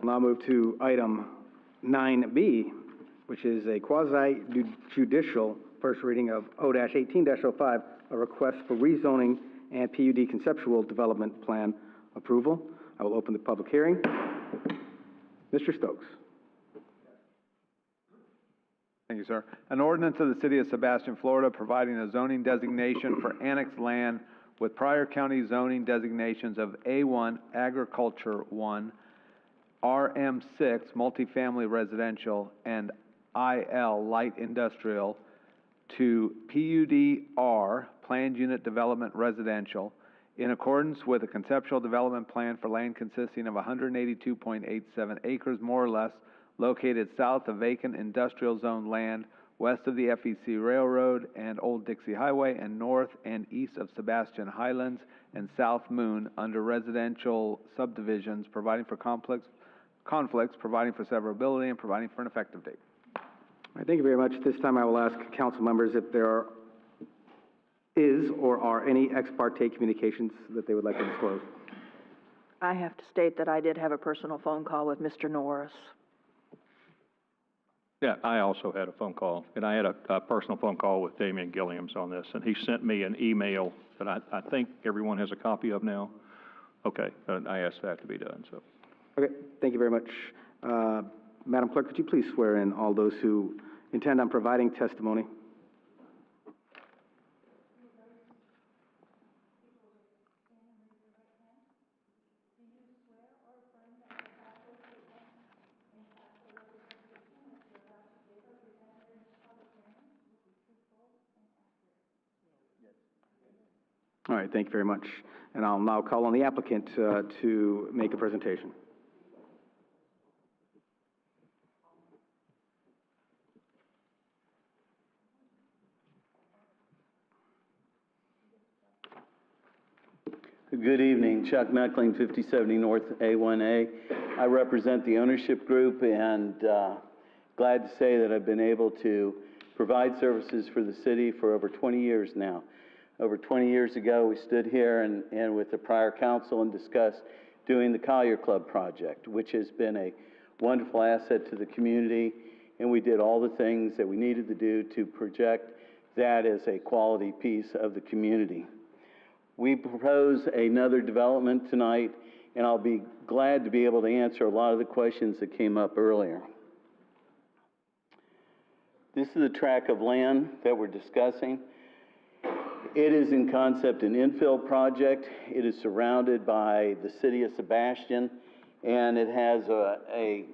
Speaker 1: I'll now move to item 9B, which is a quasi-judicial first reading of O-18-05, a request for rezoning and PUD conceptual development plan approval. I will open the public hearing. Mr. Stokes.
Speaker 8: Thank you, sir. An ordinance of the City of Sebastian, Florida, providing a zoning designation for annexed land with prior county zoning designations of A1 Agriculture 1, RM6 multifamily residential and IL light industrial to PUDR planned unit development residential in accordance with a conceptual development plan for land consisting of 182.87 acres more or less located south of vacant industrial zone land west of the FEC Railroad and Old Dixie Highway and north and east of Sebastian Highlands and South Moon under residential subdivisions, providing for conflicts, providing for severability, and providing for an effective date.
Speaker 1: All right, thank you very much. This time I will ask council members if there is or are any ex parte communications that they would like to disclose.
Speaker 19: I have to state that I did have a personal phone call with Mr. Norris.
Speaker 18: Yeah, I also had a phone call, and I had a personal phone call with Damian Gilliams on this, and he sent me an email that I think everyone has a copy of now. Okay, I asked that to be done, so.
Speaker 1: Okay, thank you very much. Madam Clerk, could you please swear in all those who intend on providing testimony? All right, thank you very much. And I'll now call on the applicant to make a presentation.
Speaker 20: Good evening, Chuck Meckling, 5070 North A1A. I represent the ownership group and glad to say that I've been able to provide services for the city for over 20 years now. Over 20 years ago, we stood here and with the prior council and discussed doing the Collier Club project, which has been a wonderful asset to the community, and we did all the things that we needed to do to project that as a quality piece of the community. We propose another development tonight, and I'll be glad to be able to answer a lot of the questions that came up earlier. This is the tract of land that we're discussing. It is in concept an infill project. It is surrounded by the city of Sebastian, and it has a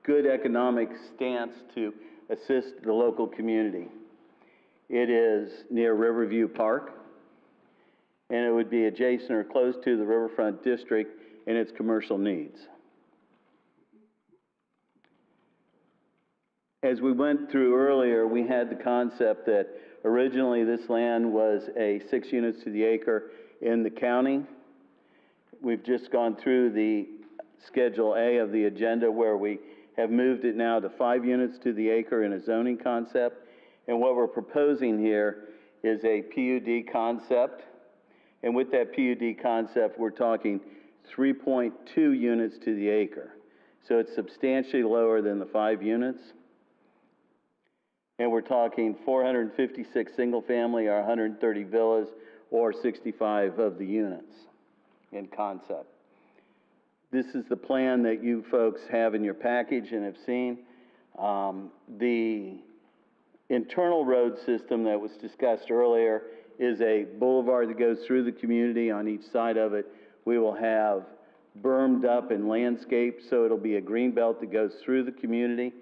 Speaker 20: good economic stance to assist the local community. It is near Riverview Park, and it would be adjacent or close to the Riverfront District and its commercial needs. As we went through earlier, we had the concept that originally this land was a 6 units to the acre in the county. We've just gone through the Schedule A of the agenda where we have moved it now to 5 units to the acre in a zoning concept. And what we're proposing here is a PUD concept. And with that PUD concept, we're talking 3.2 units to the acre. So it's substantially lower than the 5 units. And we're talking 456 single family or 130 villas or 65 of the units in concept. This is the plan that you folks have in your package and have seen. The internal road system that was discussed earlier is a boulevard that goes through the community. On each side of it, we will have bermed up and landscaped, so it'll be a green belt that goes through the community.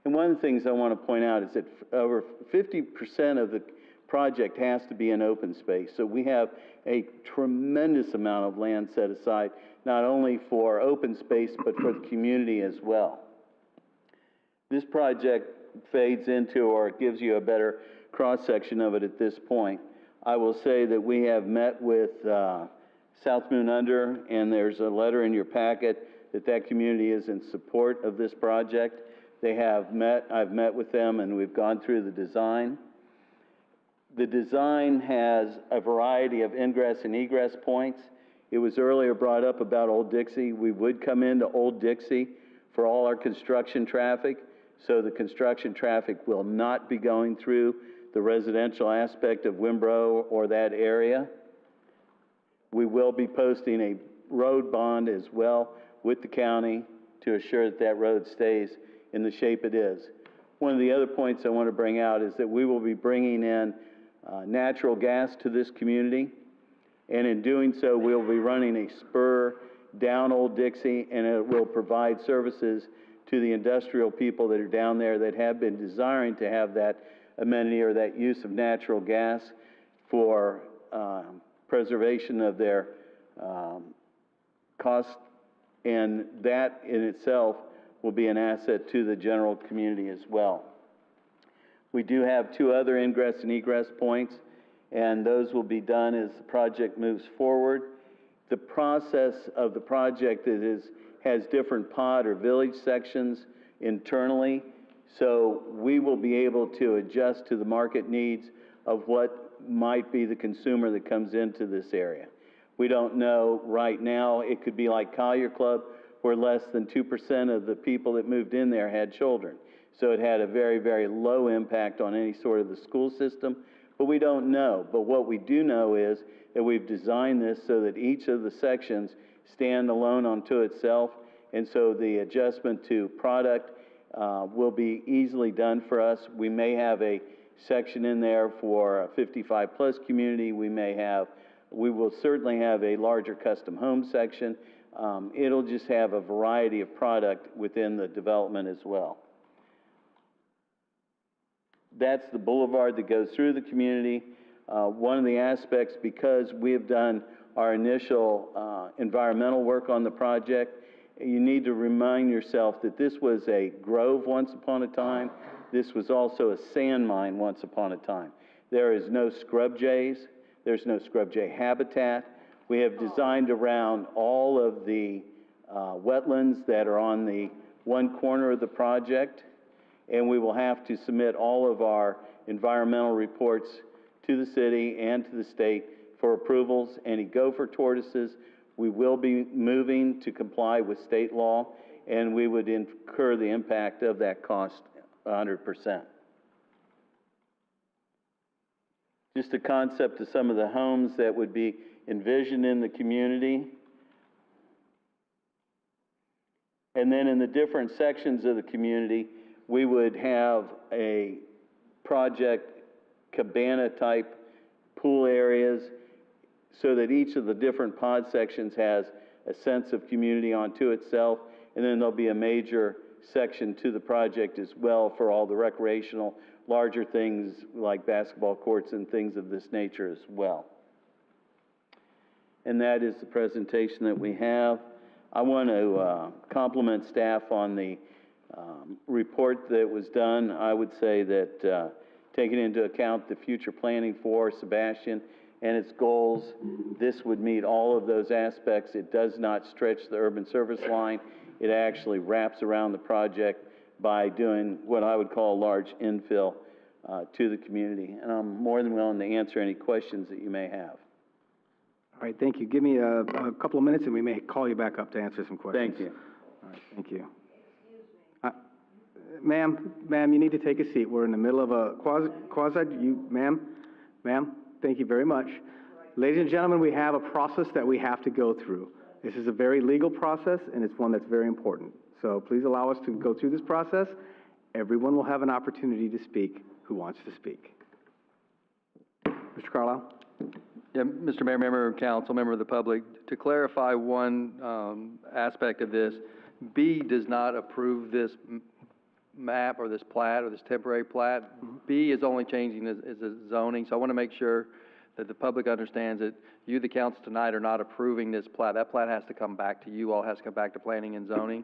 Speaker 20: And one of the things I want to point out is that over 50% of the project has to be in open space. So we have a tremendous amount of land set aside, not only for open space, but for the community as well. This project fades into or gives you a better cross-section of it at this point. I will say that we have met with South Moon Under, and there's a letter in your packet that community is in support of this project. They have met, I've met with them, and we've gone through the design. The design has a variety of ingress and egress points. It was earlier brought up about Old Dixie. We would come into Old Dixie for all our construction traffic, so the construction traffic will not be going through the residential aspect of Wimbrow or that area. We will be posting a road bond as well with the county to assure that road stays in the shape it is. One of the other points I want to bring out is that we will be bringing in natural gas to this community, and in doing so, we'll be running a spur down Old Dixie, and it will provide services to the industrial people that are down there that have been desiring to have that amenity or that use of natural gas for preservation of their cost, and that in itself will be an asset to the general community as well. We do have 2 other ingress and egress points, and those will be done as the project moves forward. The process of the project has different pod or village sections internally, so we will be able to adjust to the market needs of what might be the consumer that comes into this area. We don't know right now. It could be like Collier Club, where less than 2% of the people that moved in there had children. So it had a very, very low impact on any sort of the school system, but we don't know. But what we do know is that we've designed this so that each of the sections stand alone unto itself, and so the adjustment to product will be easily done for us. We may have a section in there for a 55-plus community. We will certainly have a larger custom home section. It'll just have a variety of product within the development as well. That's the boulevard that goes through the community. One of the aspects, because we have done our initial environmental work on the project, you need to remind yourself that this was a grove once upon a time. This was also a sand mine once upon a time. There is no scrub jays. There's no scrub jay habitat. We have designed around all of the wetlands that are on the one corner of the project, and we will have to submit all of our environmental reports to the city and to the state for approvals. Any gopher tortoises, we will be moving to comply with state law, and we would incur the impact of that cost 100%. Just a concept of some of the homes that would be envisioned in the community. And then in the different sections of the community, we would have a project cabana type pool areas so that each of the different pod sections has a sense of community onto itself. And then there'll be a major section to the project as well for all the recreational, larger things like basketball courts and things of this nature as well. And that is the presentation that we have. I want to compliment staff on the report that was done. I would say that taking into account the future planning for Sebastian and its goals, this would meet all of those aspects. It does not stretch the urban service line. It actually wraps around the project by doing what I would call a large infill to the community. And I'm more than willing to answer any questions that you may have.
Speaker 1: All right, thank you. Give me a couple of minutes and we may call you back up to answer some questions.
Speaker 20: Thank you.
Speaker 1: All right, thank you. Ma'am, you need to take a seat. We're in the middle of a ma'am, thank you very much. Ladies and gentlemen, we have a process that we have to go through. This is a very legal process, and it's one that's very important. So please allow us to go through this process. Everyone will have an opportunity to speak who wants to speak. Mr. Carlisle?
Speaker 6: Yeah, Mr. Mayor, member of council, member of the public, to clarify one aspect of this, B does not approve this map or this plat or this temporary plat. B is only changing is a zoning, so I want to make sure that the public understands that you, the council tonight, are not approving this plat. That plat has to come back to you all, has to come back to planning and zoning.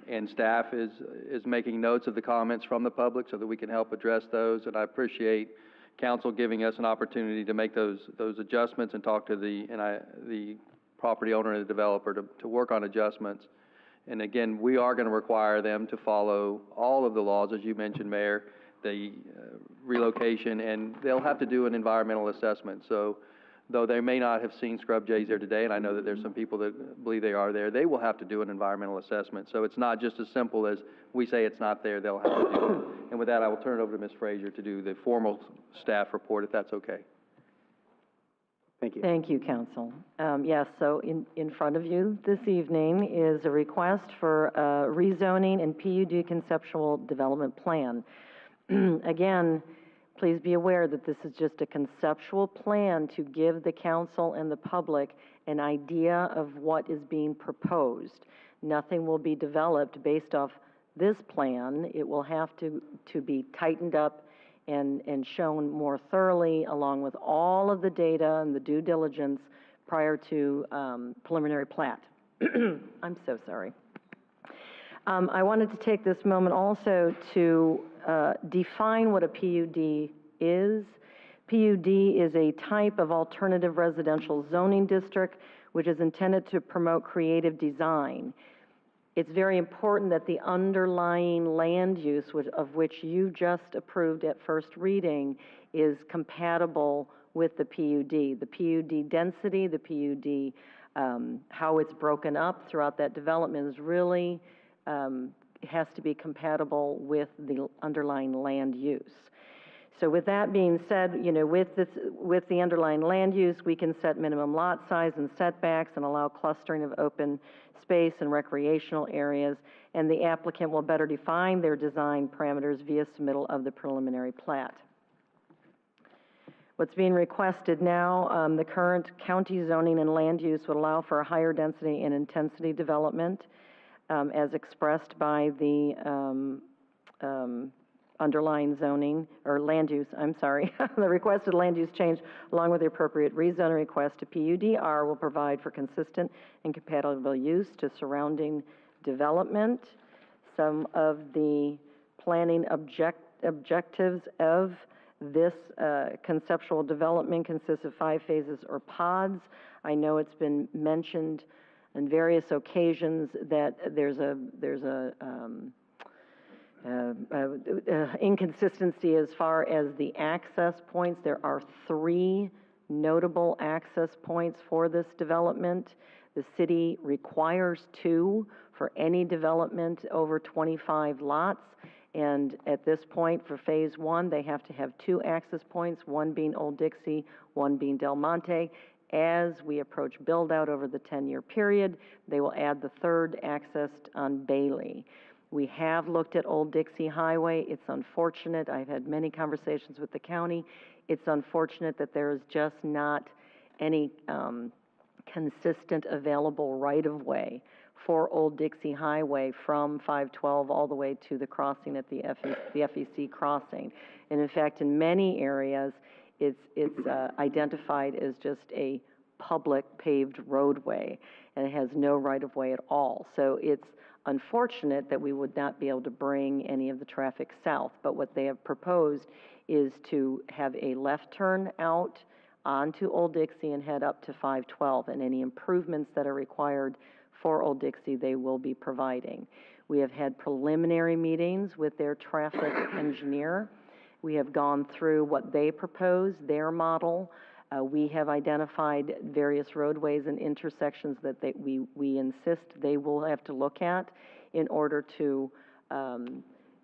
Speaker 6: And staff is making notes of the comments from the public so that we can help address those. And I appreciate council giving us an opportunity to make those adjustments and talk to the property owner and the developer to work on adjustments. And again, we are going to require them to follow all of the laws, as you mentioned, Mayor, the relocation, and they'll have to do an environmental assessment. So though they may not have seen scrub jays there today, and I know that there's some people that believe they are there, they will have to do an environmental assessment. So it's not just as simple as we say it's not there, they'll have to do it. And with that, I will turn it over to Ms. Frazier to do the formal staff report, if that's okay.
Speaker 1: Thank you.
Speaker 9: Thank you, council. Yes, so in front of you this evening is a request for a rezoning and PUD conceptual development plan. Again, please be aware that this is just a conceptual plan to give the council and the public an idea of what is being proposed. Nothing will be developed based off this plan. It will have to be tightened up and shown more thoroughly, along with all of the data and the due diligence prior to preliminary plat. I'm so sorry. I wanted to take this moment also to define what a PUD is. PUD is a type of alternative residential zoning district which is intended to promote creative design. It's very important that the underlying land use of which you just approved at first reading is compatible with the PUD. The PUD density, the PUD, how it's broken up throughout that development is really has to be compatible with the underlying land use. So with that being said, you know, with the underlying land use, we can set minimum lot size and setbacks and allow clustering of open space and recreational areas, and the applicant will better define their design parameters via submittal of the preliminary plat. What's being requested now, the current county zoning and land use would allow for a higher density and intensity development as expressed by the underlying zoning, or land use, I'm sorry. The requested land use change, along with the appropriate rezoning request to PUDR, will provide for consistent and compatible use to surrounding development. Some of the planning objectives of this conceptual development consists of 5 phases or pods. I know it's been mentioned on various occasions that there's a inconsistency as far as the access points. There are 3 notable access points for this development. The city requires 2 for any development over 25 lots. And at this point, for phase 1, they have to have 2 access points, one being Old Dixie, one being Del Monte. As we approach build-out over the 10-year period, they will add the 3rd access on Bailey. We have looked at Old Dixie Highway. It's unfortunate. I've had many conversations with the county. It's unfortunate that there is just not any consistent available right-of-way for Old Dixie Highway from 512 all the way to the crossing at the FEC crossing. And in fact, in many areas, it's identified as just a public paved roadway, and it has no right-of-way at all. So it's unfortunate that we would not be able to bring any of the traffic south, but what they have proposed is to have a left turn out onto Old Dixie and head up to 512, and any improvements that are required for Old Dixie they will be providing. We have had preliminary meetings with their traffic engineer. We have gone through what they propose, their model. We have identified various roadways and intersections that we insist they will have to look at in order to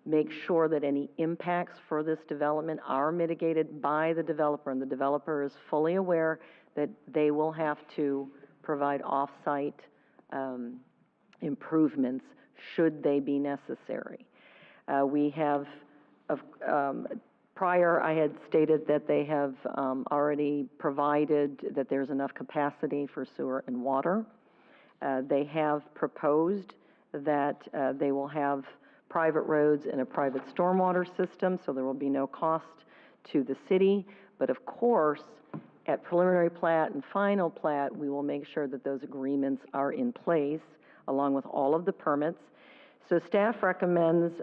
Speaker 9: make sure that any impacts for this development are mitigated by the developer, and the developer is fully aware that they will have to provide off-site improvements should they be necessary. We have prior, I had stated that they have already provided that there's enough capacity for sewer and water. They have proposed that they will have private roads and a private stormwater system, so there will be no cost to the city. But of course, at preliminary plat and final plat, we will make sure that those agreements are in place, along with all of the permits. So staff recommends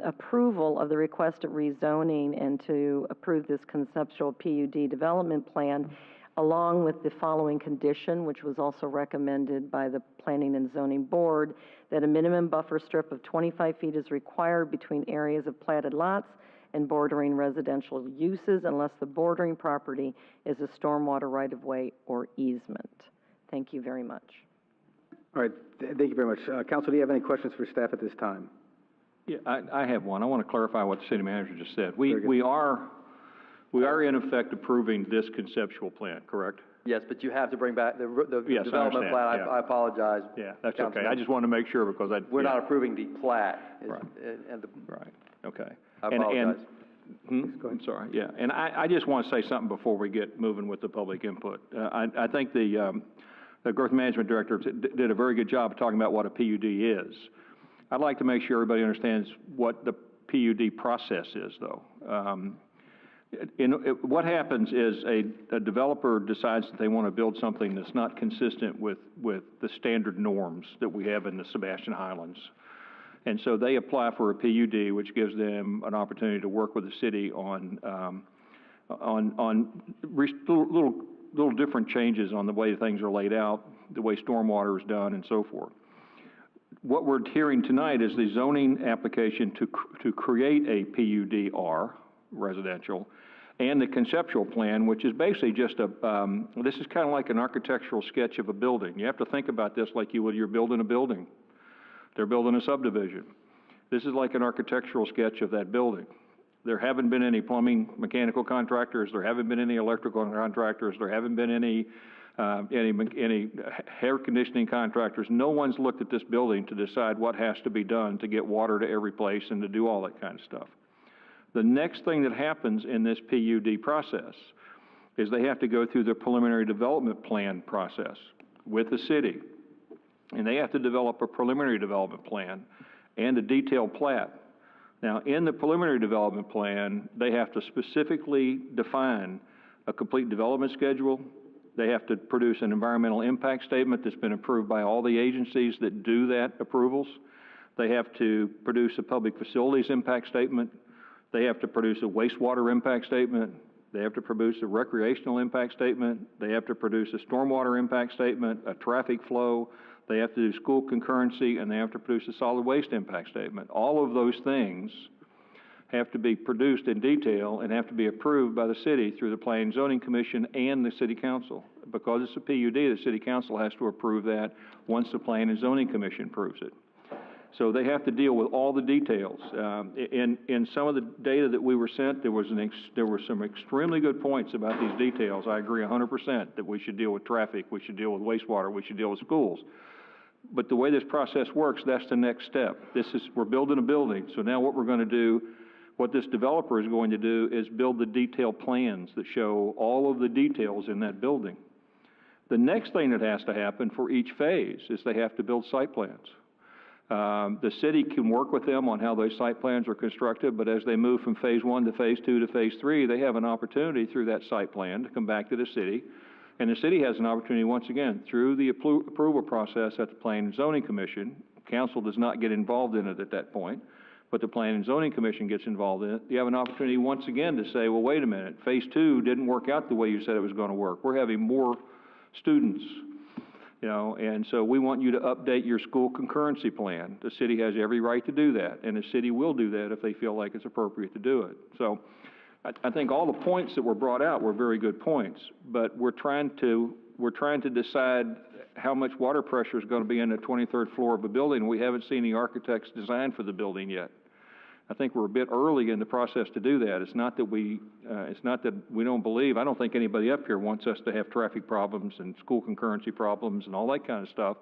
Speaker 9: approval of the request of rezoning and to approve this conceptual PUD development plan, along with the following condition, which was also recommended by the Planning and Zoning Board, that a minimum buffer strip of 25 feet is required between areas of platted lots and bordering residential uses unless the bordering property is a stormwater right-of-way or easement. Thank you very much.
Speaker 1: All right, thank you very much. Council, do you have any questions for staff at this time?
Speaker 18: Yeah, I have one. I want to clarify what the city manager just said. We are in effect approving this conceptual plan, correct?
Speaker 6: Yes, but you have to bring back the
Speaker 18: Yes,
Speaker 6: development plan.
Speaker 18: yeah.
Speaker 6: I apologize.
Speaker 18: Yeah, that's okay. I just want to make sure because
Speaker 6: we're not approving the plat.
Speaker 18: Right. Right. Okay.
Speaker 6: I apologize.
Speaker 18: I'm sorry. Yeah, and I just want to say something before we get moving with the public input. I think the the growth management director did a very good job of talking about what a PUD is. I'd like to make sure everybody understands what the PUD process is, though. What happens is a developer decides that they want to build something that's not consistent with the standard norms that we have in the Sebastian Highlands. And so they apply for a PUD, which gives them an opportunity to work with the city on little different changes on the way things are laid out, the way stormwater is done, and so forth. What we're hearing tonight is the zoning application to create a PUD-R, residential, and the conceptual plan, which is basically just this is kind of like an architectural sketch of a building. You have to think about this like you would, you're building a building. They're building a subdivision. This is like an architectural sketch of that building. There haven't been any plumbing, mechanical contractors. There haven't been any electrical contractors. There haven't been any air conditioning contractors. No one's looked at this building to decide what has to be done to get water to every place and to do all that kind of stuff. The next thing that happens in this PUD process is they have to go through the preliminary development plan process with the city. And they have to develop a preliminary development plan and a detailed plat. Now, in the preliminary development plan, they have to specifically define a complete development schedule. They have to produce an environmental impact statement that's been approved by all the agencies that do that approvals. They have to produce a public facilities impact statement. They have to produce a wastewater impact statement. They have to produce a recreational impact statement. They have to produce a stormwater impact statement, a traffic flow. They have to do school concurrency, and they have to produce a solid waste impact statement. All of those things have to be produced in detail and have to be approved by the city through the Planning and Zoning Commission and the City Council. Because it's a PUD, the City Council has to approve that once the Planning and Zoning Commission approves it. So they have to deal with all the details. In some of the data that we were sent, there were some extremely good points about these details. I agree 100% that we should deal with traffic, we should deal with wastewater, we should deal with schools. But the way this process works, that's the next step. We're building a building, so now what we're going to do, what this developer is going to do is build the detailed plans that show all of the details in that building. The next thing that has to happen for each phase is they have to build site plans. The city can work with them on how those site plans are constructed, but as they move from phase 1 to phase 2 to phase 3, they have an opportunity through that site plan to come back to the city. And the city has an opportunity, once again, through the approval process at the Planning and Zoning Commission. Council does not get involved in it at that point, but the Planning and Zoning Commission gets involved in it. You have an opportunity once again to say, well, wait a minute, phase 2 didn't work out the way you said it was going to work. We're having more students, and so we want you to update your school concurrency plan. The city has every right to do that, and the city will do that if they feel like it's appropriate to do it. So I think all the points that were brought out were very good points, but we're trying to decide how much water pressure is going to be in the 23rd floor of a building. We haven't seen the architect's design for the building yet. I think we're a bit early in the process to do that. It's not that we don't believe. I don't think anybody up here wants us to have traffic problems and school concurrency problems and all that kind of stuff.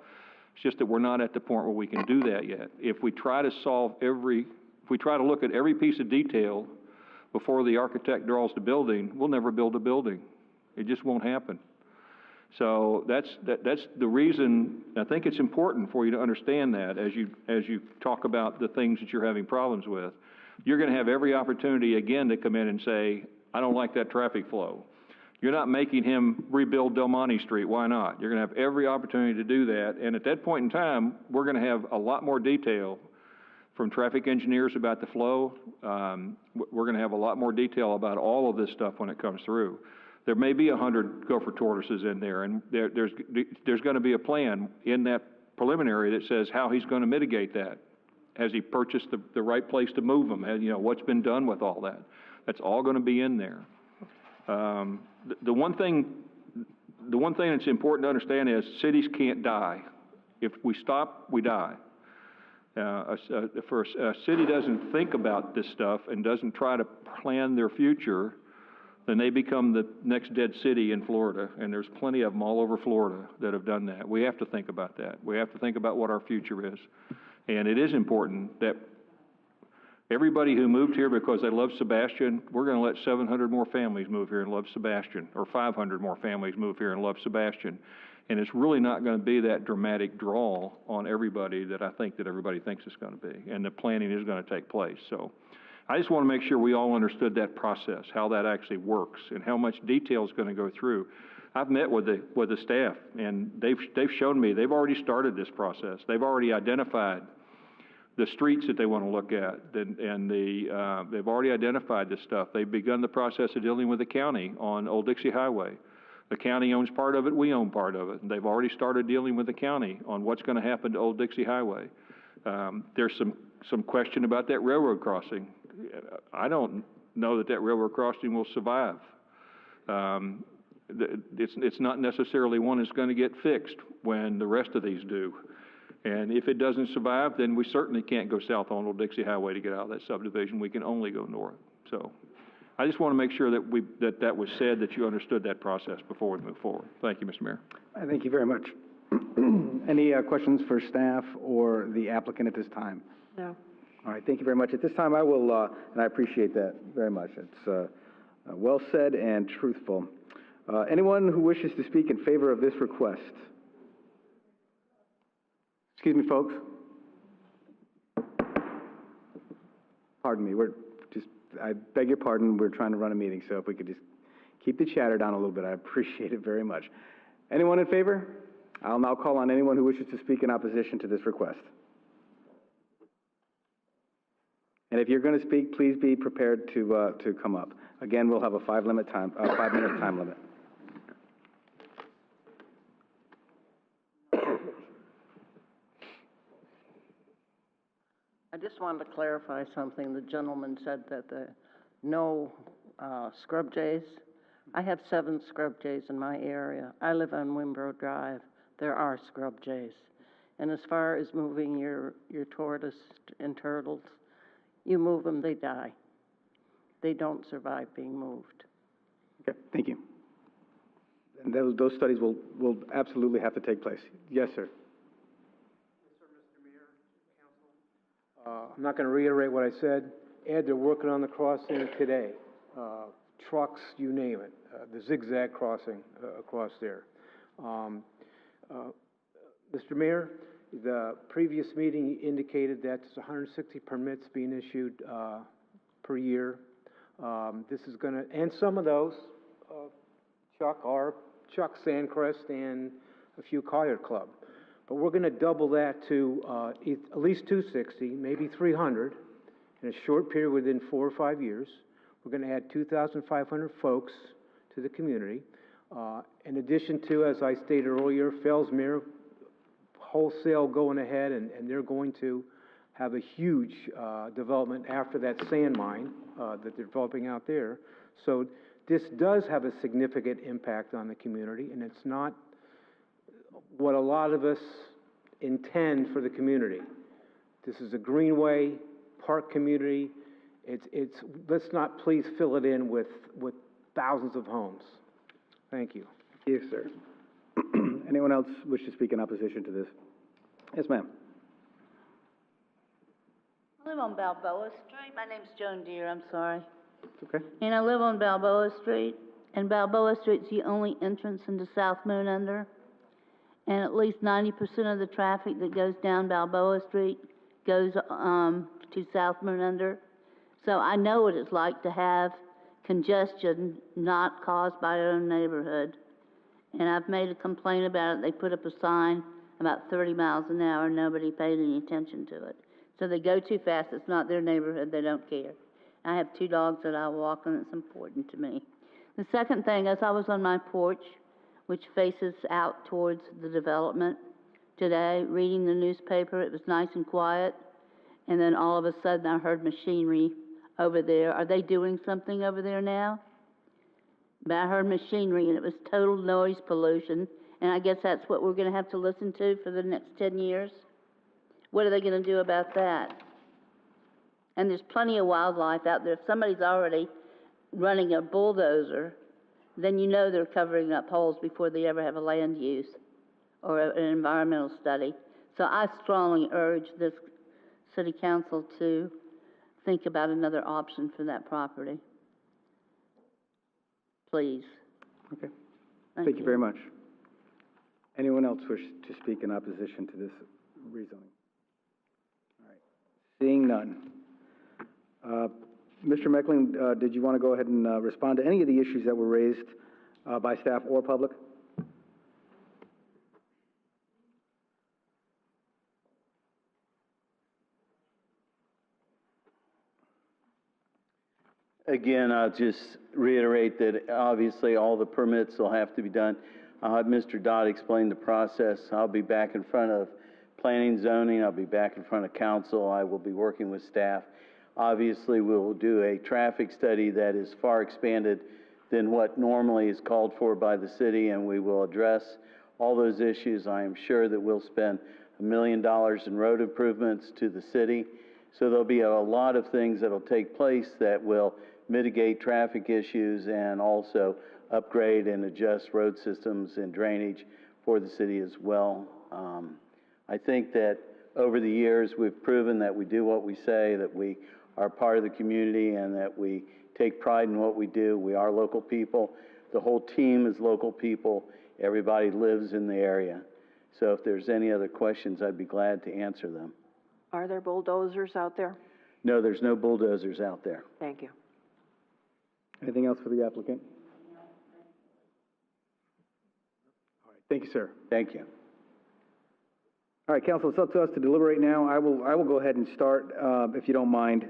Speaker 18: It's just that we're not at the point where we can do that yet. If we try to look at every piece of detail before the architect draws the building, we'll never build a building. It just won't happen. So that's the reason. I think it's important for you to understand that as you talk about the things that you're having problems with. You're going to have every opportunity again to come in and say, I don't like that traffic flow. You're not making him rebuild Del Monte Street. Why not? You're going to have every opportunity to do that. And at that point in time, we're going to have a lot more detail from traffic engineers about the flow. We're going to have a lot more detail about all of this stuff when it comes through. There may be 100 gopher tortoises in there, and there's going to be a plan in that preliminary that says how he's going to mitigate that. Has he purchased the right place to move them? What's been done with all that? That's all going to be in there. The one thing that's important to understand is cities can't die. If we stop, we die. If a city doesn't think about this stuff and doesn't try to plan their future, then they become the next dead city in Florida, and there's plenty of them all over Florida that have done that. We have to think about that. We have to think about what our future is. And it is important that everybody who moved here because they love Sebastian, we're going to let 700 more families move here and love Sebastian, or 500 more families move here and love Sebastian. And it's really not going to be that dramatic draw on everybody that I think that everybody thinks it's going to be. And the planning is going to take place. So I just want to make sure we all understood that process, how that actually works, and how much detail is going to go through. I've met with the staff, and they've shown me they've already started this process. They've already identified the streets that they want to look at, and they've already identified this stuff. They've begun the process of dealing with the county on Old Dixie Highway. The county owns part of it, we own part of it. And they've already started dealing with the county on what's going to happen to Old Dixie Highway. There's some question about that railroad crossing. I don't know that railroad crossing will survive. It's not necessarily one that's going to get fixed when the rest of these do. And if it doesn't survive, then we certainly can't go south on Old Dixie Highway to get out of that subdivision. We can only go north. So I just want to make sure that that was said, that you understood that process before we move forward. Thank you, Mr. Mayor.
Speaker 1: Thank you very much. Any questions for staff or the applicant at this time?
Speaker 19: No.
Speaker 1: All right, thank you very much. At this time, I will, and I appreciate that very much. It's well said and truthful. Anyone who wishes to speak in favor of this request? Excuse me, folks. Pardon me, I beg your pardon, we're trying to run a meeting, so if we could just keep the chatter down a little bit, I appreciate it very much. Anyone in favor? I'll now call on anyone who wishes to speak in opposition to this request. And if you're going to speak, please be prepared to come up. Again, we'll have a 5-minute time limit.
Speaker 21: I just wanted to clarify something. The gentleman said that no scrub jays. I have 7 scrub jays in my area. I live on Wimbrow Drive. There are scrub jays. And as far as moving your tortoise and turtles, you move them, they die. They don't survive being moved.
Speaker 1: Okay, thank you. And those studies will absolutely have to take place. Yes, sir.
Speaker 10: I'm not going to reiterate what I said. Ed, they're working on the crossing today. Trucks, you name it. The zigzag crossing across there. Mr. Mayor, the previous meeting indicated that there's 160 permits being issued per year. This is going to, and some of those, Chuck Sandcrest and a few Collier Club. But we're going to double that to at least 260, maybe 300 in a short period within 4 or 5 years. We're going to add 2,500 folks to the community. In addition to, as I stated earlier, Fellsmere wholesale going ahead, and they're going to have a huge development after that sand mine that they're developing out there. So this does have a significant impact on the community, and it's not what a lot of us intend for the community. This is a greenway park community. Let's not please fill it in with thousands of homes. Thank you.
Speaker 1: Yes, sir. Anyone else wish to speak in opposition to this? Yes, ma'am.
Speaker 4: I live on Balboa Street. My name's Joan Deere, I'm sorry.
Speaker 1: It's okay.
Speaker 4: And I live on Balboa Street, and Balboa Street's the only entrance into South Moon Under. And at least 90% of the traffic that goes down Balboa Street goes to South Moon Under. So I know what it's like to have congestion not caused by your own neighborhood. And I've made a complaint about it. They put up a sign about 30 miles an hour. Nobody paid any attention to it. So they go too fast. It's not their neighborhood. They don't care. I have 2 dogs that I walk, and it's important to me. The second thing is I was on my porch, which faces out towards the development today, reading the newspaper. It was nice and quiet. And then all of a sudden I heard machinery over there. Are they doing something over there now? But I heard machinery, and it was total noise pollution. And I guess that's what we're going to have to listen to for the next 10 years. What are they going to do about that? And there's plenty of wildlife out there. If somebody's already running a bulldozer, then you know they're covering up holes before they ever have a land use or an environmental study. So I strongly urge this city council to think about another option for that property. Please.
Speaker 1: Okay. Thank you very much. Anyone else wish to speak in opposition to this rezoning? All right. Seeing none. Mr. Meckling, did you want to go ahead and respond to any of the issues that were raised by staff or public?
Speaker 20: Again, I'll just reiterate that obviously all the permits will have to be done. I'll have Mr. Dodd explain the process. I'll be back in front of planning, zoning. I'll be back in front of council. I will be working with staff. Obviously, we'll do a traffic study that is far expanded than what normally is called for by the city, and we will address all those issues. I am sure that we'll spend $1 million in road improvements to the city. So there'll be a lot of things that will take place that will mitigate traffic issues and also upgrade and adjust road systems and drainage for the city as well. I think that over the years we've proven that we do what we say, that we are part of the community, and that we take pride in what we do. We are local people. The whole team is local people. Everybody lives in the area. So if there's any other questions, I'd be glad to answer them.
Speaker 19: Are there bulldozers out there?
Speaker 20: No, there's no bulldozers out there.
Speaker 19: Thank you.
Speaker 1: Anything else for the applicant? All right, thank you, sir.
Speaker 20: Thank you.
Speaker 1: All right, council, it's up to us to deliberate now. I will go ahead and start, if you don't mind.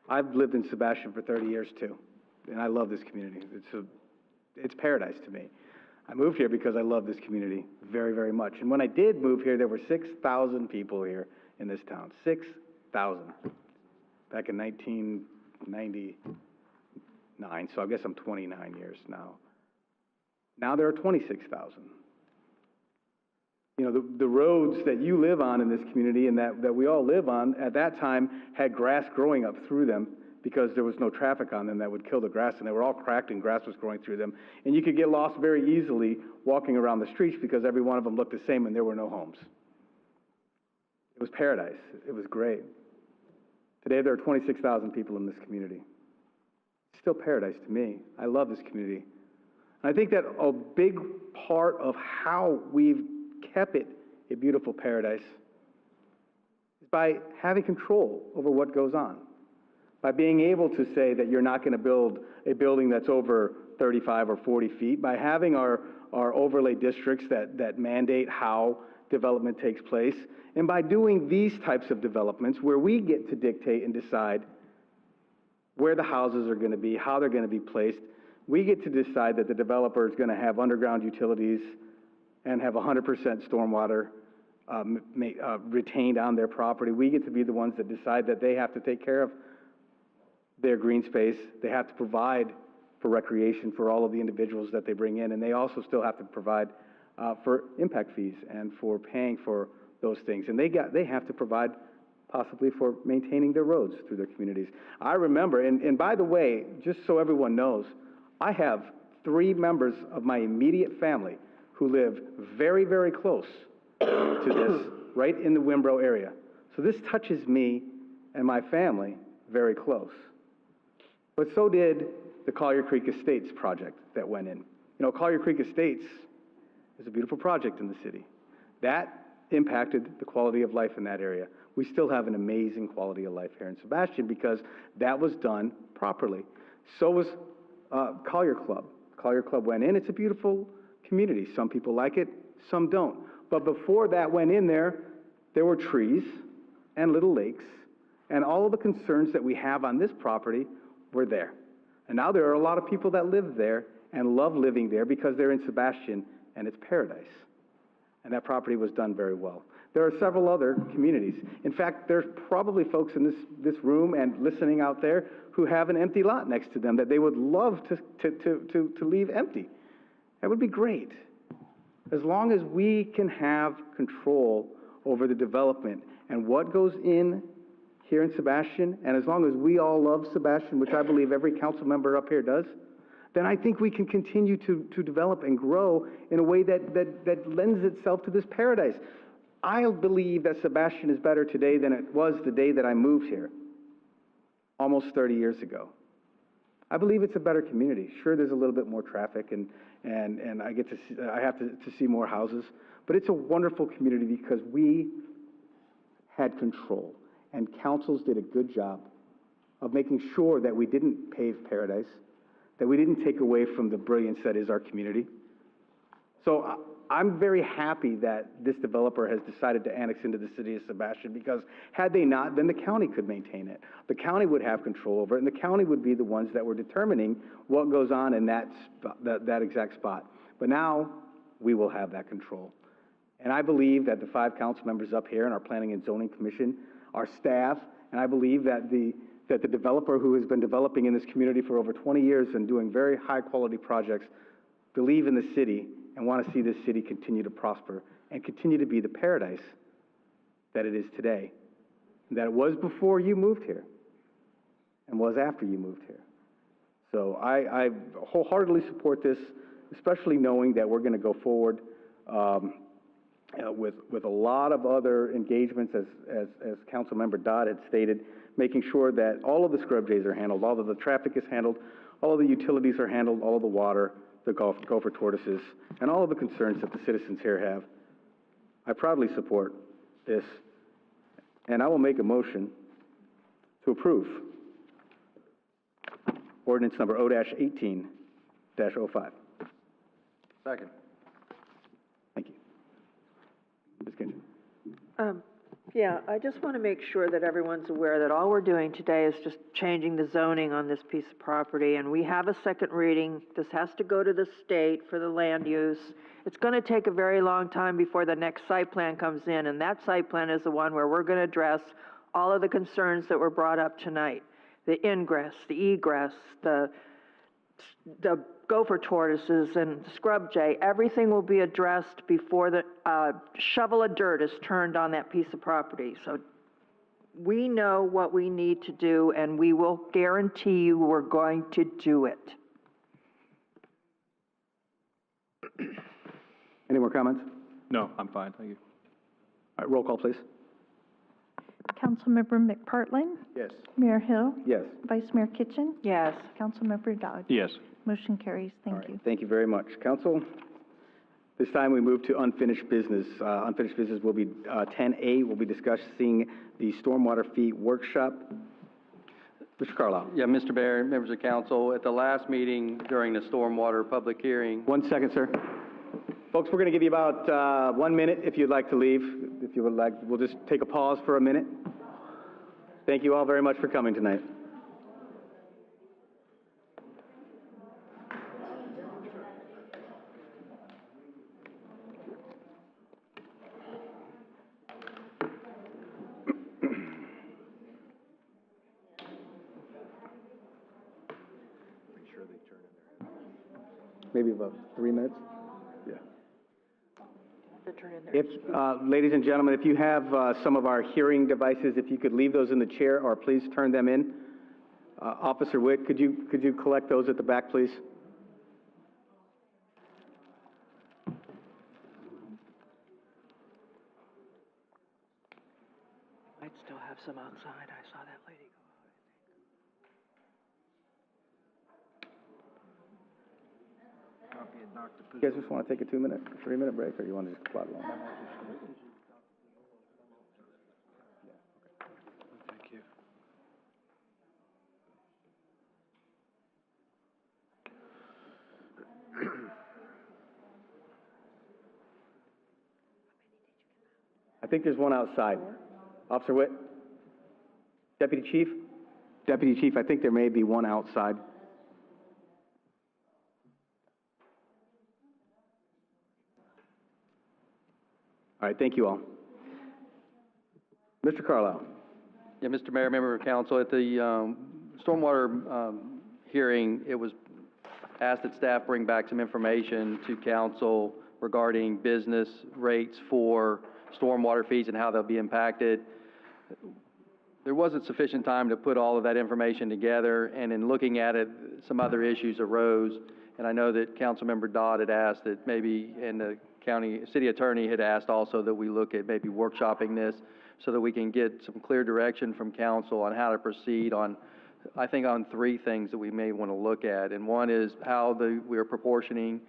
Speaker 1: I've lived in Sebastian for 30 years too, and I love this community. It's paradise to me. I moved here because I love this community very, very much. And when I did move here, there were 6,000 people here in this town. 6,000. Back in 1999, so I guess I'm 29 years now. Now there are 26,000. You know, the roads that you live on in this community and that we all live on at that time had grass growing up through them because there was no traffic on them that would kill the grass, and they were all cracked and grass was growing through them. And you could get lost very easily walking around the streets because every one of them looked the same and there were no homes. It was paradise. It was great. Today there are 26,000 people in this community. It's still paradise to me. I love this community. And I think that a big part of how we've kept it a beautiful paradise is by having control over what goes on. By being able to say that you're not going to build a building that's over 35 or 40 feet, by having our overlay districts that mandate how development takes place, and by doing these types of developments where we get to dictate and decide where the houses are going to be, how they're going to be placed. We get to decide that the developer is going to have underground utilities and have 100% stormwater retained on their property. We get to be the ones that decide that they have to take care of their green space. They have to provide for recreation for all of the individuals that they bring in, and they also still have to provide for impact fees and for paying for those things. And they have to provide possibly for maintaining their roads through their communities. I remember, and by the way, just so everyone knows, I have 3 members of my immediate family who live very, very close to this, right in the Wimbrow area. So this touches me and my family very close. But so did the Collier Creek Estates project that went in. You know, Collier Creek Estates is a beautiful project in the city. That impacted the quality of life in that area. We still have an amazing quality of life here in Sebastian because that was done properly. So was Collier Club. Collier Club went in. It's a beautiful community. Some people like it, some don't. But before that went in there were trees and little lakes, and all of the concerns that we have on this property were there. And now there are a lot of people that live there and love living there because they're in Sebastian and it's paradise. And that property was done very well. There are several other communities. In fact, there's probably folks in this room and listening out there who have an empty lot next to them that they would love to leave empty. That would be great. As long as we can have control over the development and what goes in here in Sebastian, and as long as we all love Sebastian, which I believe every council member up here does, then I think we can continue to develop and grow in a way that lends itself to this paradise. I believe that Sebastian is better today than it was the day that I moved here, almost 30 years ago. I believe it's a better community. Sure, there's a little bit more traffic and I get to see, I have to see more houses, but it's a wonderful community because we had control and councils did a good job of making sure that we didn't pave paradise, that we didn't take away from the brilliance that is our community. So I'm very happy that this developer has decided to annex into the city of Sebastian, because had they not, then the county could maintain it. The county would have control over it, and the county would be the ones that were determining what goes on in that exact spot. But now we will have that control. And I believe that the 5 council members up here in our Planning and Zoning Commission, our staff, and I believe that the developer who has been developing in this community for over 20 years and doing very high-quality projects believe in the city and want to see this city continue to prosper and continue to be the paradise that it is today, that it was before you moved here and was after you moved here. So I wholeheartedly support this, especially knowing that we're going to go forward with a lot of other engagements, as Councilmember Dodd had stated, making sure that all of the scrub jays are handled, all of the traffic is handled, all of the utilities are handled, all of the water, the gopher tortoises, and all of the concerns that the citizens here have. I proudly support this, and I will make a motion to approve ordinance number O-18-05.
Speaker 6: Second.
Speaker 1: Thank you. Ms. Kinchen.
Speaker 19: Yeah, I just want to make sure that everyone's aware that all we're doing today is just changing the zoning on this piece of property, and we have a second reading. This has to go to the state for the land use. It's going to take a very long time before the next site plan comes in, and that site plan is the one where we're going to address all of the concerns that were brought up tonight. The ingress, the egress, the gopher tortoises and scrub jay, everything will be addressed before the shovel of dirt is turned on that piece of property. So we know what we need to do, and we will guarantee you we're going to do it.
Speaker 1: Any more comments?
Speaker 18: No, I'm fine, thank you.
Speaker 1: All right, roll call, please.
Speaker 3: Councilmember McPartlin?
Speaker 1: Yes.
Speaker 3: Mayor Hill?
Speaker 1: Yes.
Speaker 3: Vice Mayor Kitchen?
Speaker 19: Yes.
Speaker 3: Councilmember Dodd?
Speaker 18: Yes.
Speaker 3: Motion carries. Thank you.
Speaker 1: Thank you very much, Council. This time we move to unfinished business. Unfinished business will be 10A. We'll be discussing the stormwater fee workshop. Mr. Carlisle.
Speaker 6: Yeah, Mr. Mayor, members of council, at the last meeting during the stormwater public hearing.
Speaker 1: 1 second, sir. Folks, we're going to give you about 1 minute if you'd like to leave. If you would like, we'll just take a pause for a minute. Thank you all very much for coming tonight. Maybe about 3 minutes? Yeah. If, ladies and gentlemen, if you have some of our hearing devices, if you could leave those in the chair or please turn them in. Officer Witt, could you collect those at the back, please?
Speaker 19: Might still have some outside. I saw that lady
Speaker 1: You guys just want to take a 2-minute, 3-minute break, or you want to just plod along?
Speaker 10: Thank you.
Speaker 1: I think there's one outside. Officer Witt? Deputy Chief? Deputy Chief, I think there may be one outside. All right, thank you all. Mr. Carlisle.
Speaker 6: Yeah, Mr. Mayor, member of council, at the stormwater hearing, it was asked that staff bring back some information to council regarding business rates for stormwater fees and how they'll be impacted. There wasn't sufficient time to put all of that information together, and in looking at it, some other issues arose. And I know that Councilmember Dodd had asked that maybe, and the city attorney had asked also that we look at maybe workshopping this so that we can get some clear direction from council on how to proceed on I think, on three things that we may want to look at. And one is how we're proportioning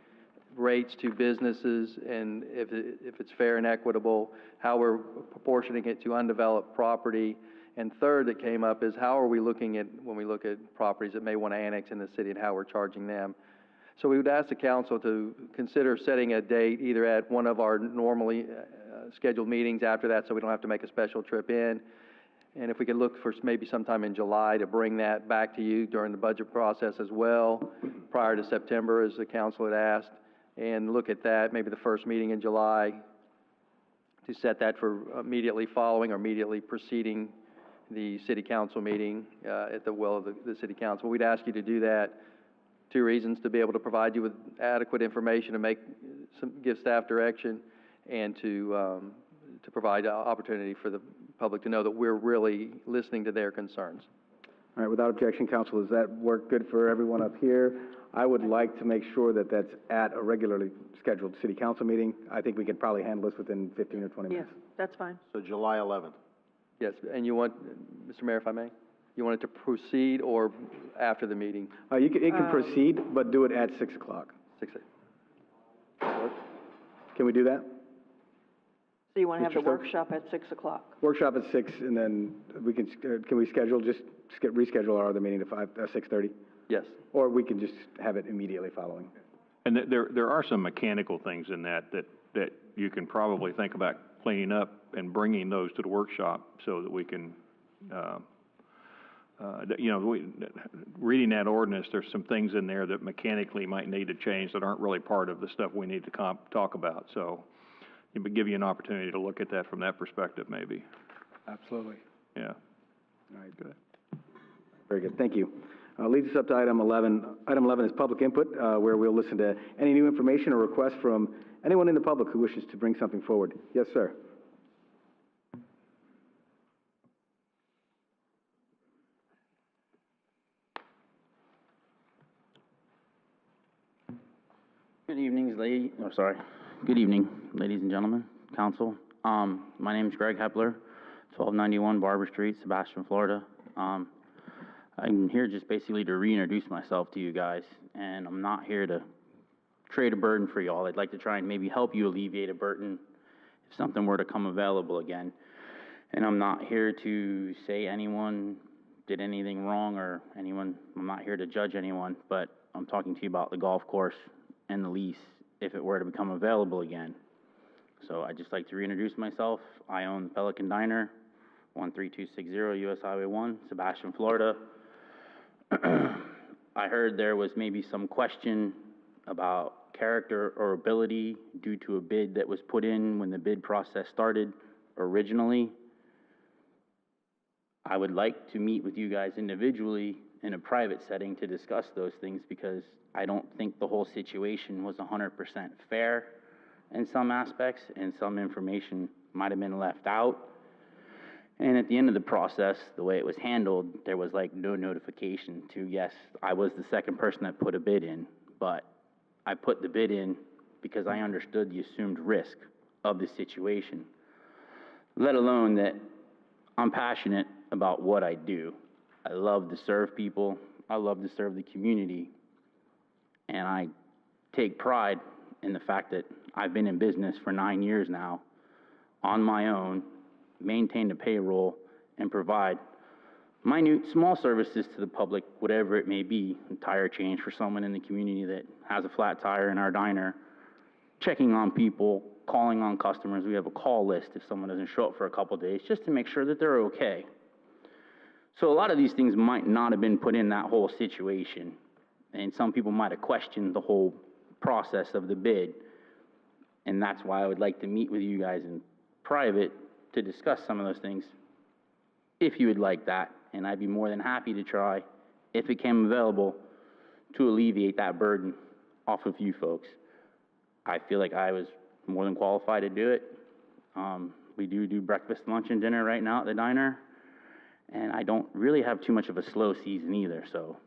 Speaker 6: rates to businesses, and if it's fair and equitable, how we're proportioning it to undeveloped property. And third that came up is how are we looking at, when we look at properties that may want to annex in the city, and how we're charging them. So we would ask the council to consider setting a date either at one of our normally scheduled meetings after that, so we don't have to make a special trip in. And if we could look for maybe sometime in July to bring that back to you during the budget process as well, prior to September, as the council had asked, and look at that, maybe the first meeting in July, to set that for immediately following or immediately preceding the city council meeting at the will of the city council. We'd ask you to do that. Two reasons: to be able to provide you with adequate information to give staff direction, and to provide opportunity for the public to know that we're really listening to their concerns.
Speaker 1: All right, without objection, council, does that work good for everyone up here? I would like to make sure that that's at a regularly scheduled city council meeting. I think we could probably handle this within 15 or 20 minutes.
Speaker 19: Yes, that's fine.
Speaker 20: So July 11th.
Speaker 6: Yes, and you want, Mr. Mayor, if I may, you want it to proceed or after the meeting?
Speaker 1: It can proceed, but do it at 6 o'clock.
Speaker 6: 6
Speaker 1: Can we do that?
Speaker 19: So you want to have
Speaker 1: Mr.
Speaker 19: the
Speaker 1: Stark?
Speaker 19: workshop at 6 o'clock?
Speaker 1: Workshop at 6, and then can we schedule, reschedule our other meeting to 6:30?
Speaker 6: Yes.
Speaker 1: Or we can just have it immediately following.
Speaker 18: And there are some mechanical things in that you can probably think about cleaning up and bringing those to the workshop so that we can, reading that ordinance, there's some things in there that mechanically might need to change that aren't really part of the stuff we need to talk about. So it would give you an opportunity to look at that from that perspective, maybe.
Speaker 8: Absolutely.
Speaker 18: Yeah.
Speaker 1: All right, good. Very good, thank you. Leads us up to item 11. Item 11 is public input, where we'll listen to any new information or requests from anyone in the public who wishes to bring something forward. Yes, sir.
Speaker 5: Good evening, Good evening, ladies and gentlemen, council. My name is Greg Hepler, 1291 Barber Street, Sebastian, Florida. I'm here just basically to reintroduce myself to you guys, and I'm not here to trade a burden for y'all. I'd like to try and maybe help you alleviate a burden if something were to come available again. And I'm not here to say anyone did anything wrong or I'm not here to judge anyone, but I'm talking to you about the golf course and the lease if it were to become available again. So I'd just like to reintroduce myself. I own Pelican Diner, 13260 US Highway 1, Sebastian, Florida. I heard there was maybe some question about character or ability due to a bid that was put in when the bid process started originally. I would like to meet with you guys individually in a private setting to discuss those things, because I don't think the whole situation was 100% fair in some aspects, and some information might have been left out. And at the end of the process, the way it was handled, there was like no notification to, yes, I was the second person that put a bid in, but I put the bid in because I understood the assumed risk of the situation, let alone that I'm passionate about what I do. I love to serve people. I love to serve the community. And I take pride in the fact that I've been in business for 9 years now on my own, maintain a payroll, and provide minute, small services to the public, whatever it may be. A tire change for someone in the community that has a flat tire in our diner, checking on people, calling on customers. We have a call list if someone doesn't show up for a couple days, just to make sure that they're okay. So a lot of these things might not have been put in that whole situation, and some people might have questioned the whole process of the bid. And that's why I would like to meet with you guys in private to discuss some of those things, if you would like that. And I'd be more than happy to try, if it came available, to alleviate that burden off of you folks. I feel like I was more than qualified to do it. We do breakfast, lunch, and dinner right now at the diner. And I don't really have too much of a slow season either, so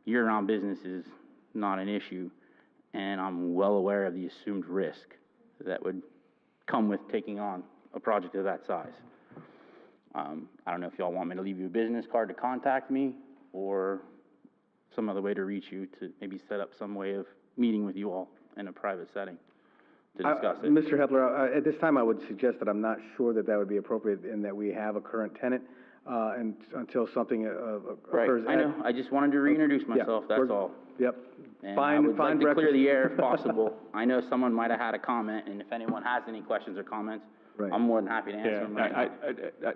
Speaker 5: year-round business is not an issue. And I'm well aware of the assumed risk that would come with taking on a project of that size. I don't know if y'all want me to leave you a business card to contact me, or some other way to reach you to maybe set up some way of meeting with you all in a private setting to discuss it.
Speaker 1: Mr. Hepler, at this time, I would suggest that I'm not sure that that would be appropriate in that we have a current tenant, and until something occurs.
Speaker 5: Right, I know, I just wanted to reintroduce myself, that's all.
Speaker 1: Yep.
Speaker 5: And I would like to clear the air if possible. I know someone might have had a comment, and if anyone has any questions or comments, I'm more than happy to answer them right now.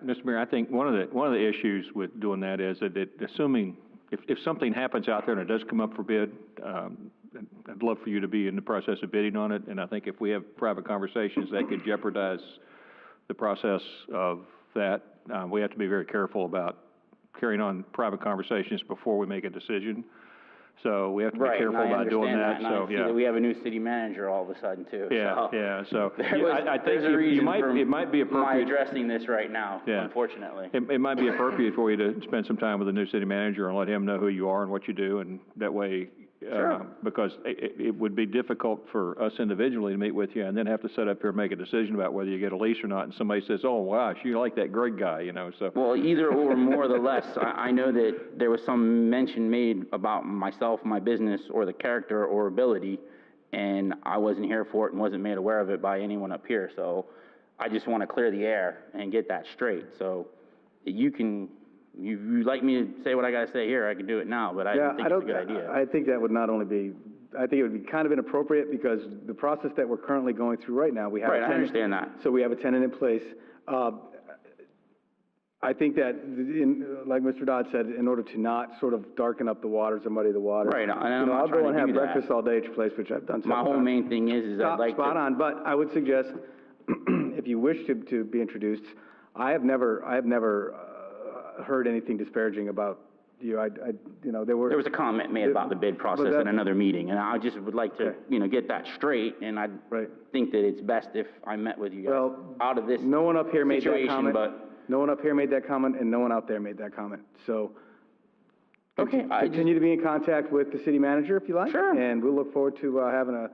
Speaker 18: Mr. Mayor, I think one of the issues with doing that is that assuming, if something happens out there and it does come up for bid, I'd love for you to be in the process of bidding on it, and I think if we have private conversations, that could jeopardize the process of that. We have to be very careful about carrying on private conversations before we make a decision. So we have to be careful about doing that.
Speaker 5: So, yeah. We have a new city manager all of a sudden, too.
Speaker 18: Yeah, so
Speaker 5: I think
Speaker 18: it might be appropriate.
Speaker 5: My addressing this right now, unfortunately.
Speaker 18: It might be appropriate for you to spend some time with the new city manager and let him know who you are and what you do, and that way, because it would be difficult for us individually to meet with you and then have to sit up here and make a decision about whether you get a lease or not, and somebody says, oh, gosh, you like that Greg guy, you know, so.
Speaker 5: Well, either or more or the less. I know that there was some mention made about myself, my business, or the character or ability, and I wasn't here for it and wasn't made aware of it by anyone up here, so I just want to clear the air and get that straight. So you'd like me to say what I got to say here, I can do it now, but I don't think it's a good idea.
Speaker 1: I think that would not only be, I think it would be kind of inappropriate because the process that we're currently going through right now, we have a tenant.
Speaker 5: I understand that.
Speaker 1: So we have a tenant in place. I think that, like Mr. Dodd said, in order to not sort of darken up the waters or muddy the waters.
Speaker 5: Right, and I'm not
Speaker 1: I'll
Speaker 5: trying
Speaker 1: go and
Speaker 5: to
Speaker 1: have
Speaker 5: do
Speaker 1: breakfast
Speaker 5: that.
Speaker 1: all day at your place, which I've done several
Speaker 5: My whole
Speaker 1: times.
Speaker 5: main thing is I'd like
Speaker 1: Spot on, but I would suggest, if you wish to be introduced, I have never heard anything disparaging about you. There
Speaker 5: was a comment made about the bid process at another meeting, and I just would like to, get that straight, and I think that it's best if I met with you guys out of this
Speaker 1: no one up here made that
Speaker 5: situation,
Speaker 1: comment.
Speaker 5: but
Speaker 1: no one up here made that comment, and no one out there made that comment. So, continue to be in contact with the city manager if you like.
Speaker 5: Sure.
Speaker 1: And we'll look forward to having a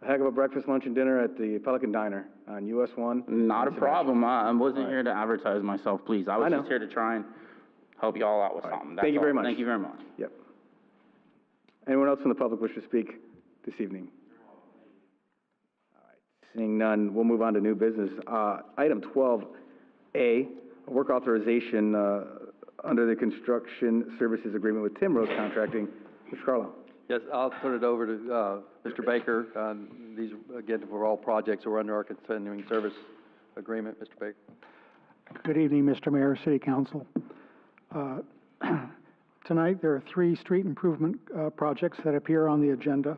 Speaker 1: heck of a breakfast, lunch, and dinner at the Pelican Diner on US 1.
Speaker 5: Not a problem. I wasn't here to advertise myself, please. I was just here to try and help you all out with something. That's
Speaker 1: Thank you very much.
Speaker 5: Thank you very much.
Speaker 1: Yep. Anyone else in the public wish to speak this evening? All right. Seeing none, we'll move on to new business. Item 12A, work authorization under the construction services agreement with Tim Rose Contracting. Mr. Carlo.
Speaker 6: Yes, I'll turn it over to Mr. Baker. These, again, for all projects that are under our continuing service agreement. Mr. Baker.
Speaker 2: Good evening, Mr. Mayor, City Council. Tonight, there are 3 street improvement projects that appear on the agenda.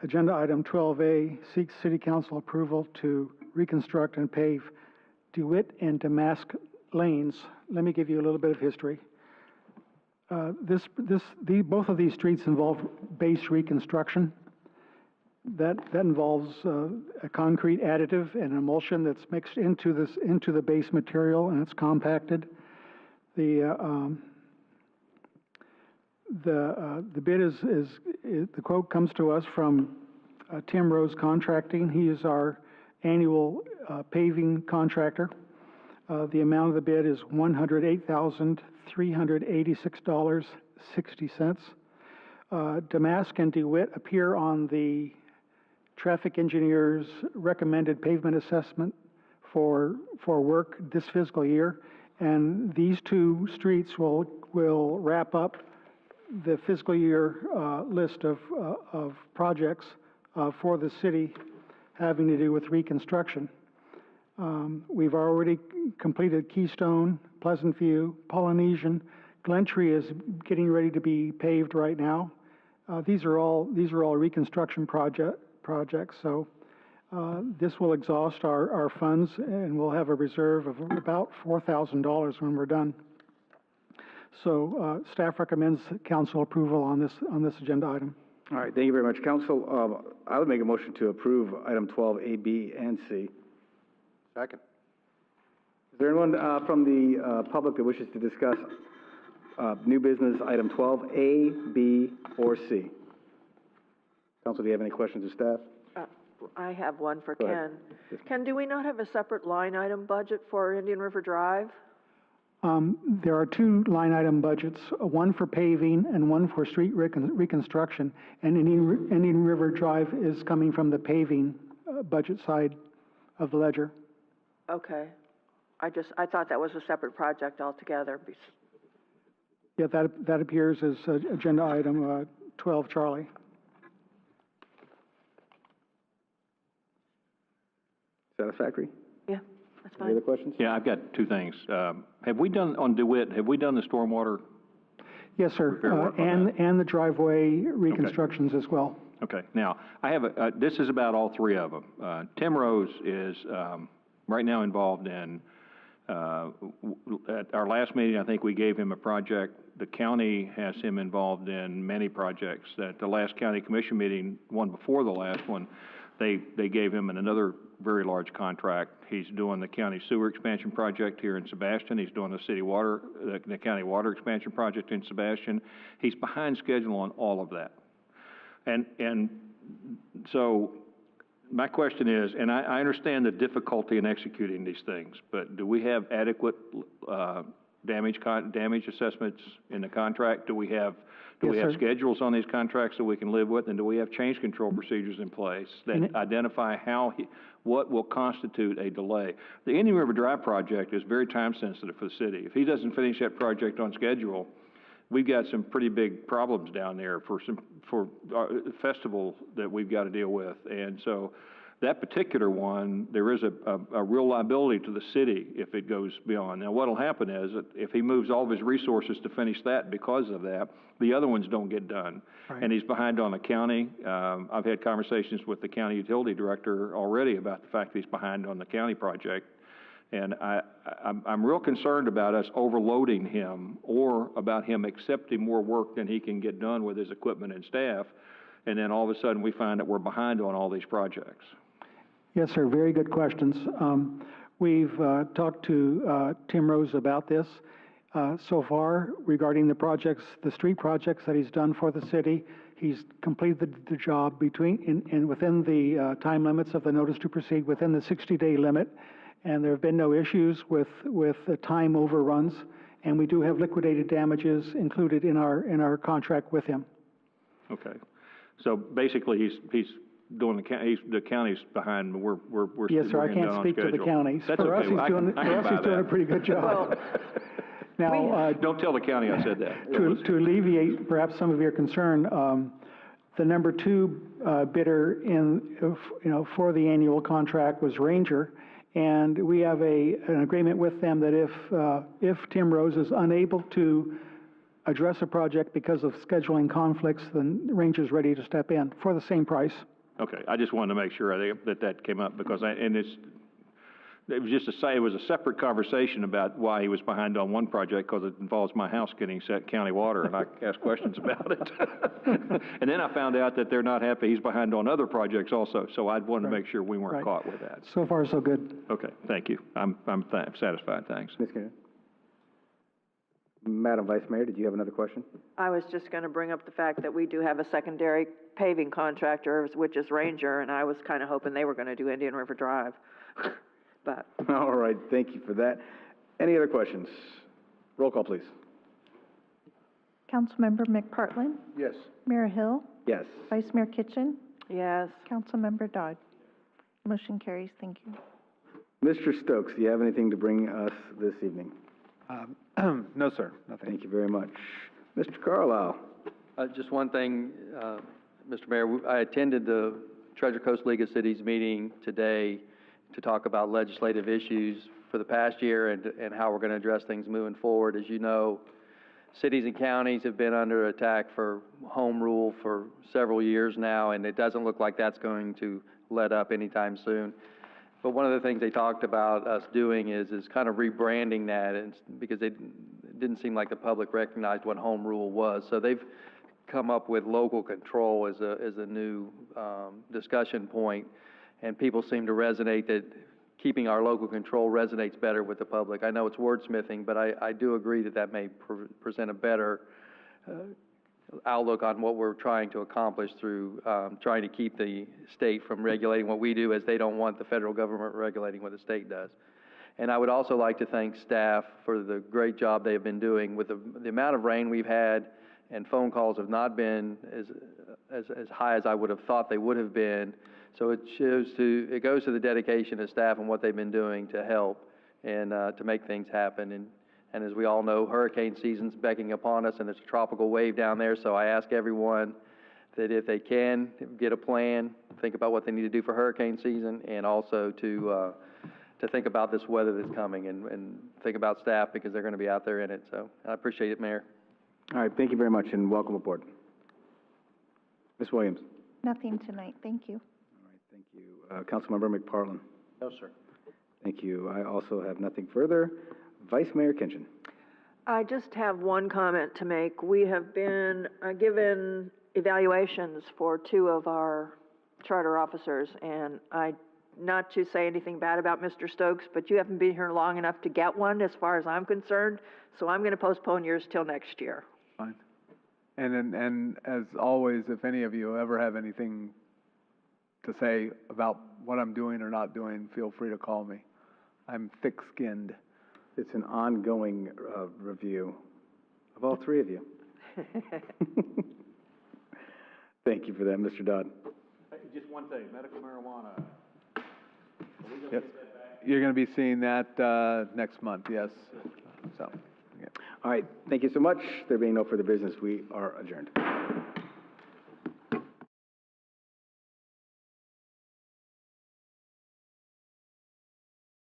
Speaker 2: Agenda item 12A seeks City Council approval to reconstruct and pave DeWitt and Damask lanes. Let me give you a little bit of history. Both of these streets involve base reconstruction. That involves a concrete additive and emulsion that's mixed into the base material, and it's compacted. The bid the quote comes to us from Tim Rose Contracting. He is our annual paving contractor. The amount of the bid is $108,386.60. Damask and DeWitt appear on the traffic engineer's recommended pavement assessment for work this fiscal year, and these 2 streets will wrap up the fiscal year list of projects for the city having to do with reconstruction. We've already completed Keystone, Pleasant View, Polynesian. Glentree is getting ready to be paved right now. These are all reconstruction projects. So this will exhaust our funds, and we'll have a reserve of about $4,000 when we're done. So staff recommends council approval on this agenda item.
Speaker 1: All right, thank you very much, Council. I would make a motion to approve item 12A, B, and C.
Speaker 6: Second.
Speaker 1: Is there anyone from the public that wishes to discuss new business item 12A, B, or C? Council, do you have any questions of staff?
Speaker 19: I have one for
Speaker 1: Go
Speaker 19: Ken.
Speaker 1: ahead.
Speaker 19: Ken, do we not have a separate line item budget for Indian River Drive?
Speaker 2: There are two line item budgets, one for paving and one for street reconstruction. And Indian River Drive is coming from the paving budget side of the ledger.
Speaker 19: Okay. I thought that was a separate project altogether.
Speaker 2: Yeah, that appears as agenda item 12, Charlie.
Speaker 1: Satisfactory?
Speaker 19: Yeah, that's fine.
Speaker 1: Any other questions?
Speaker 18: Yeah, I've got two things. Have we done, on DeWitt, have we done the stormwater?
Speaker 2: Yes, sir,
Speaker 18: Repair work on
Speaker 2: and the driveway reconstructions as well.
Speaker 18: Okay, now, I have this is about all three of them. Tim Rose is right now involved in, at our last meeting, I think we gave him a project. The county has him involved in many projects. At the last county commission meeting, one before the last one, they gave him another very large contract. He's doing the county sewer expansion project here in Sebastian. He's doing the city water, the county water expansion project in Sebastian. He's behind schedule on all of that. And so my question is, and I understand the difficulty in executing these things, but do we have adequate damage assessments in the contract? Do we have schedules on these contracts that we can live with? And do we have change control procedures in place that identify what will constitute a delay? The Indian River Drive project is very time sensitive for the city. If he doesn't finish that project on schedule, we've got some pretty big problems down there for festival that we've got to deal with. And so that particular one, there is a real liability to the city if it goes beyond. Now, what'll happen is that if he moves all of his resources to finish that because of that, the other ones don't get done. Right. And he's behind on the county. I've had conversations with the county utility director already about the fact that he's behind on the county project. And I'm real concerned about us overloading him or about him accepting more work than he can get done with his equipment and staff. And then all of a sudden we find that we're behind on all these projects.
Speaker 2: Yes, sir. Very good questions. We've talked to Tim Rose about this. So far, regarding the projects, the street projects that he's done for the city, he's completed the job within the time limits of the notice to proceed, within the 60-day limit, and there have been no issues with the time overruns. And we do have liquidated damages included in our contract with him.
Speaker 18: Okay, so basically he's doing the county's behind. We're
Speaker 2: yes, sir. I can't speak to the counties. For us, he's doing a pretty good job. Now,
Speaker 18: don't tell the county I said that.
Speaker 2: To alleviate perhaps some of your concern, the number two bidder for the annual contract was Ranger, and we have an agreement with them that if Tim Rose is unable to address a project because of scheduling conflicts, then Ranger's ready to step in for the same price.
Speaker 18: Okay, I just wanted to make sure that came up because it was a separate conversation about why he was behind on one project because it involves my house getting set county water, and I asked questions about it. And then I found out that they're not happy he's behind on other projects also, so I wanted to make sure we weren't caught with that.
Speaker 2: So far, so good.
Speaker 18: Okay, thank you. I'm satisfied, thanks.
Speaker 1: Ms. Karen. Madam Vice Mayor, did you have another question?
Speaker 19: I was just going to bring up the fact that we do have a secondary paving contractor, which is Ranger, and I was kind of hoping they were going to do Indian River Drive. But
Speaker 1: all right, thank you for that. Any other questions? Roll call, please.
Speaker 3: Councilmember McPartlin?
Speaker 1: Yes.
Speaker 3: Mayor Hill?
Speaker 1: Yes.
Speaker 3: Vice Mayor Kitchen?
Speaker 19: Yes.
Speaker 3: Councilmember Dodd? Motion carries. Thank you.
Speaker 1: Mr. Stokes, do you have anything to bring us this evening?
Speaker 8: No, sir. Nothing.
Speaker 1: Thank you very much. Mr. Carlisle.
Speaker 6: Just one thing, Mr. Mayor. I attended the Treasure Coast League of Cities meeting today to talk about legislative issues for the past year and how we're going to address things moving forward. As you know, cities and counties have been under attack for home rule for several years now, and it doesn't look like that's going to let up anytime soon. But one of the things they talked about us doing is kind of rebranding that, and because it didn't seem like the public recognized what home rule was. So they've come up with local control as a new discussion point, and people seem to resonate that keeping our local control resonates better with the public. I know it's wordsmithing, but I do agree that may present a better outlook on what we're trying to accomplish through trying to keep the state from regulating what we do, as they don't want the federal government regulating what the state does. And I would also like to thank staff for the great job they've been doing. With the amount of rain we've had, and phone calls have not been as high as I would have thought they would have been. So it goes to the dedication of staff and what they've been doing to help and to make things happen. And as we all know, hurricane season's beckoning upon us, and there's a tropical wave down there. So I ask everyone that if they can, get a plan, think about what they need to do for hurricane season, and also to think about this weather that's coming, and think about staff because they're going to be out there in it. So I appreciate it, Mayor.
Speaker 1: All right, thank you very much, and welcome aboard. Ms. Williams.
Speaker 3: Nothing tonight, thank you.
Speaker 1: Thank you. Councilmember McPartlin.
Speaker 11: No, sir.
Speaker 1: Thank you. I also have nothing further. Vice Mayor Kinchin.
Speaker 19: I just have one comment to make. We have been given evaluations for 2 of our charter officers, and not to say anything bad about Mr. Stokes, but you haven't been here long enough to get one as far as I'm concerned, so I'm going to postpone yours till next year.
Speaker 8: Fine. And as always, if any of you ever have anything to say about what I'm doing or not doing, feel free to call me. I'm thick-skinned.
Speaker 1: It's an ongoing review of all 3 of you. Thank you for that, Mr. Dodd.
Speaker 18: Just one thing, medical marijuana.
Speaker 8: Yes. You're going to be seeing that next month, yes. So, yeah.
Speaker 1: All right, thank you so much. There being no further business, we are adjourned.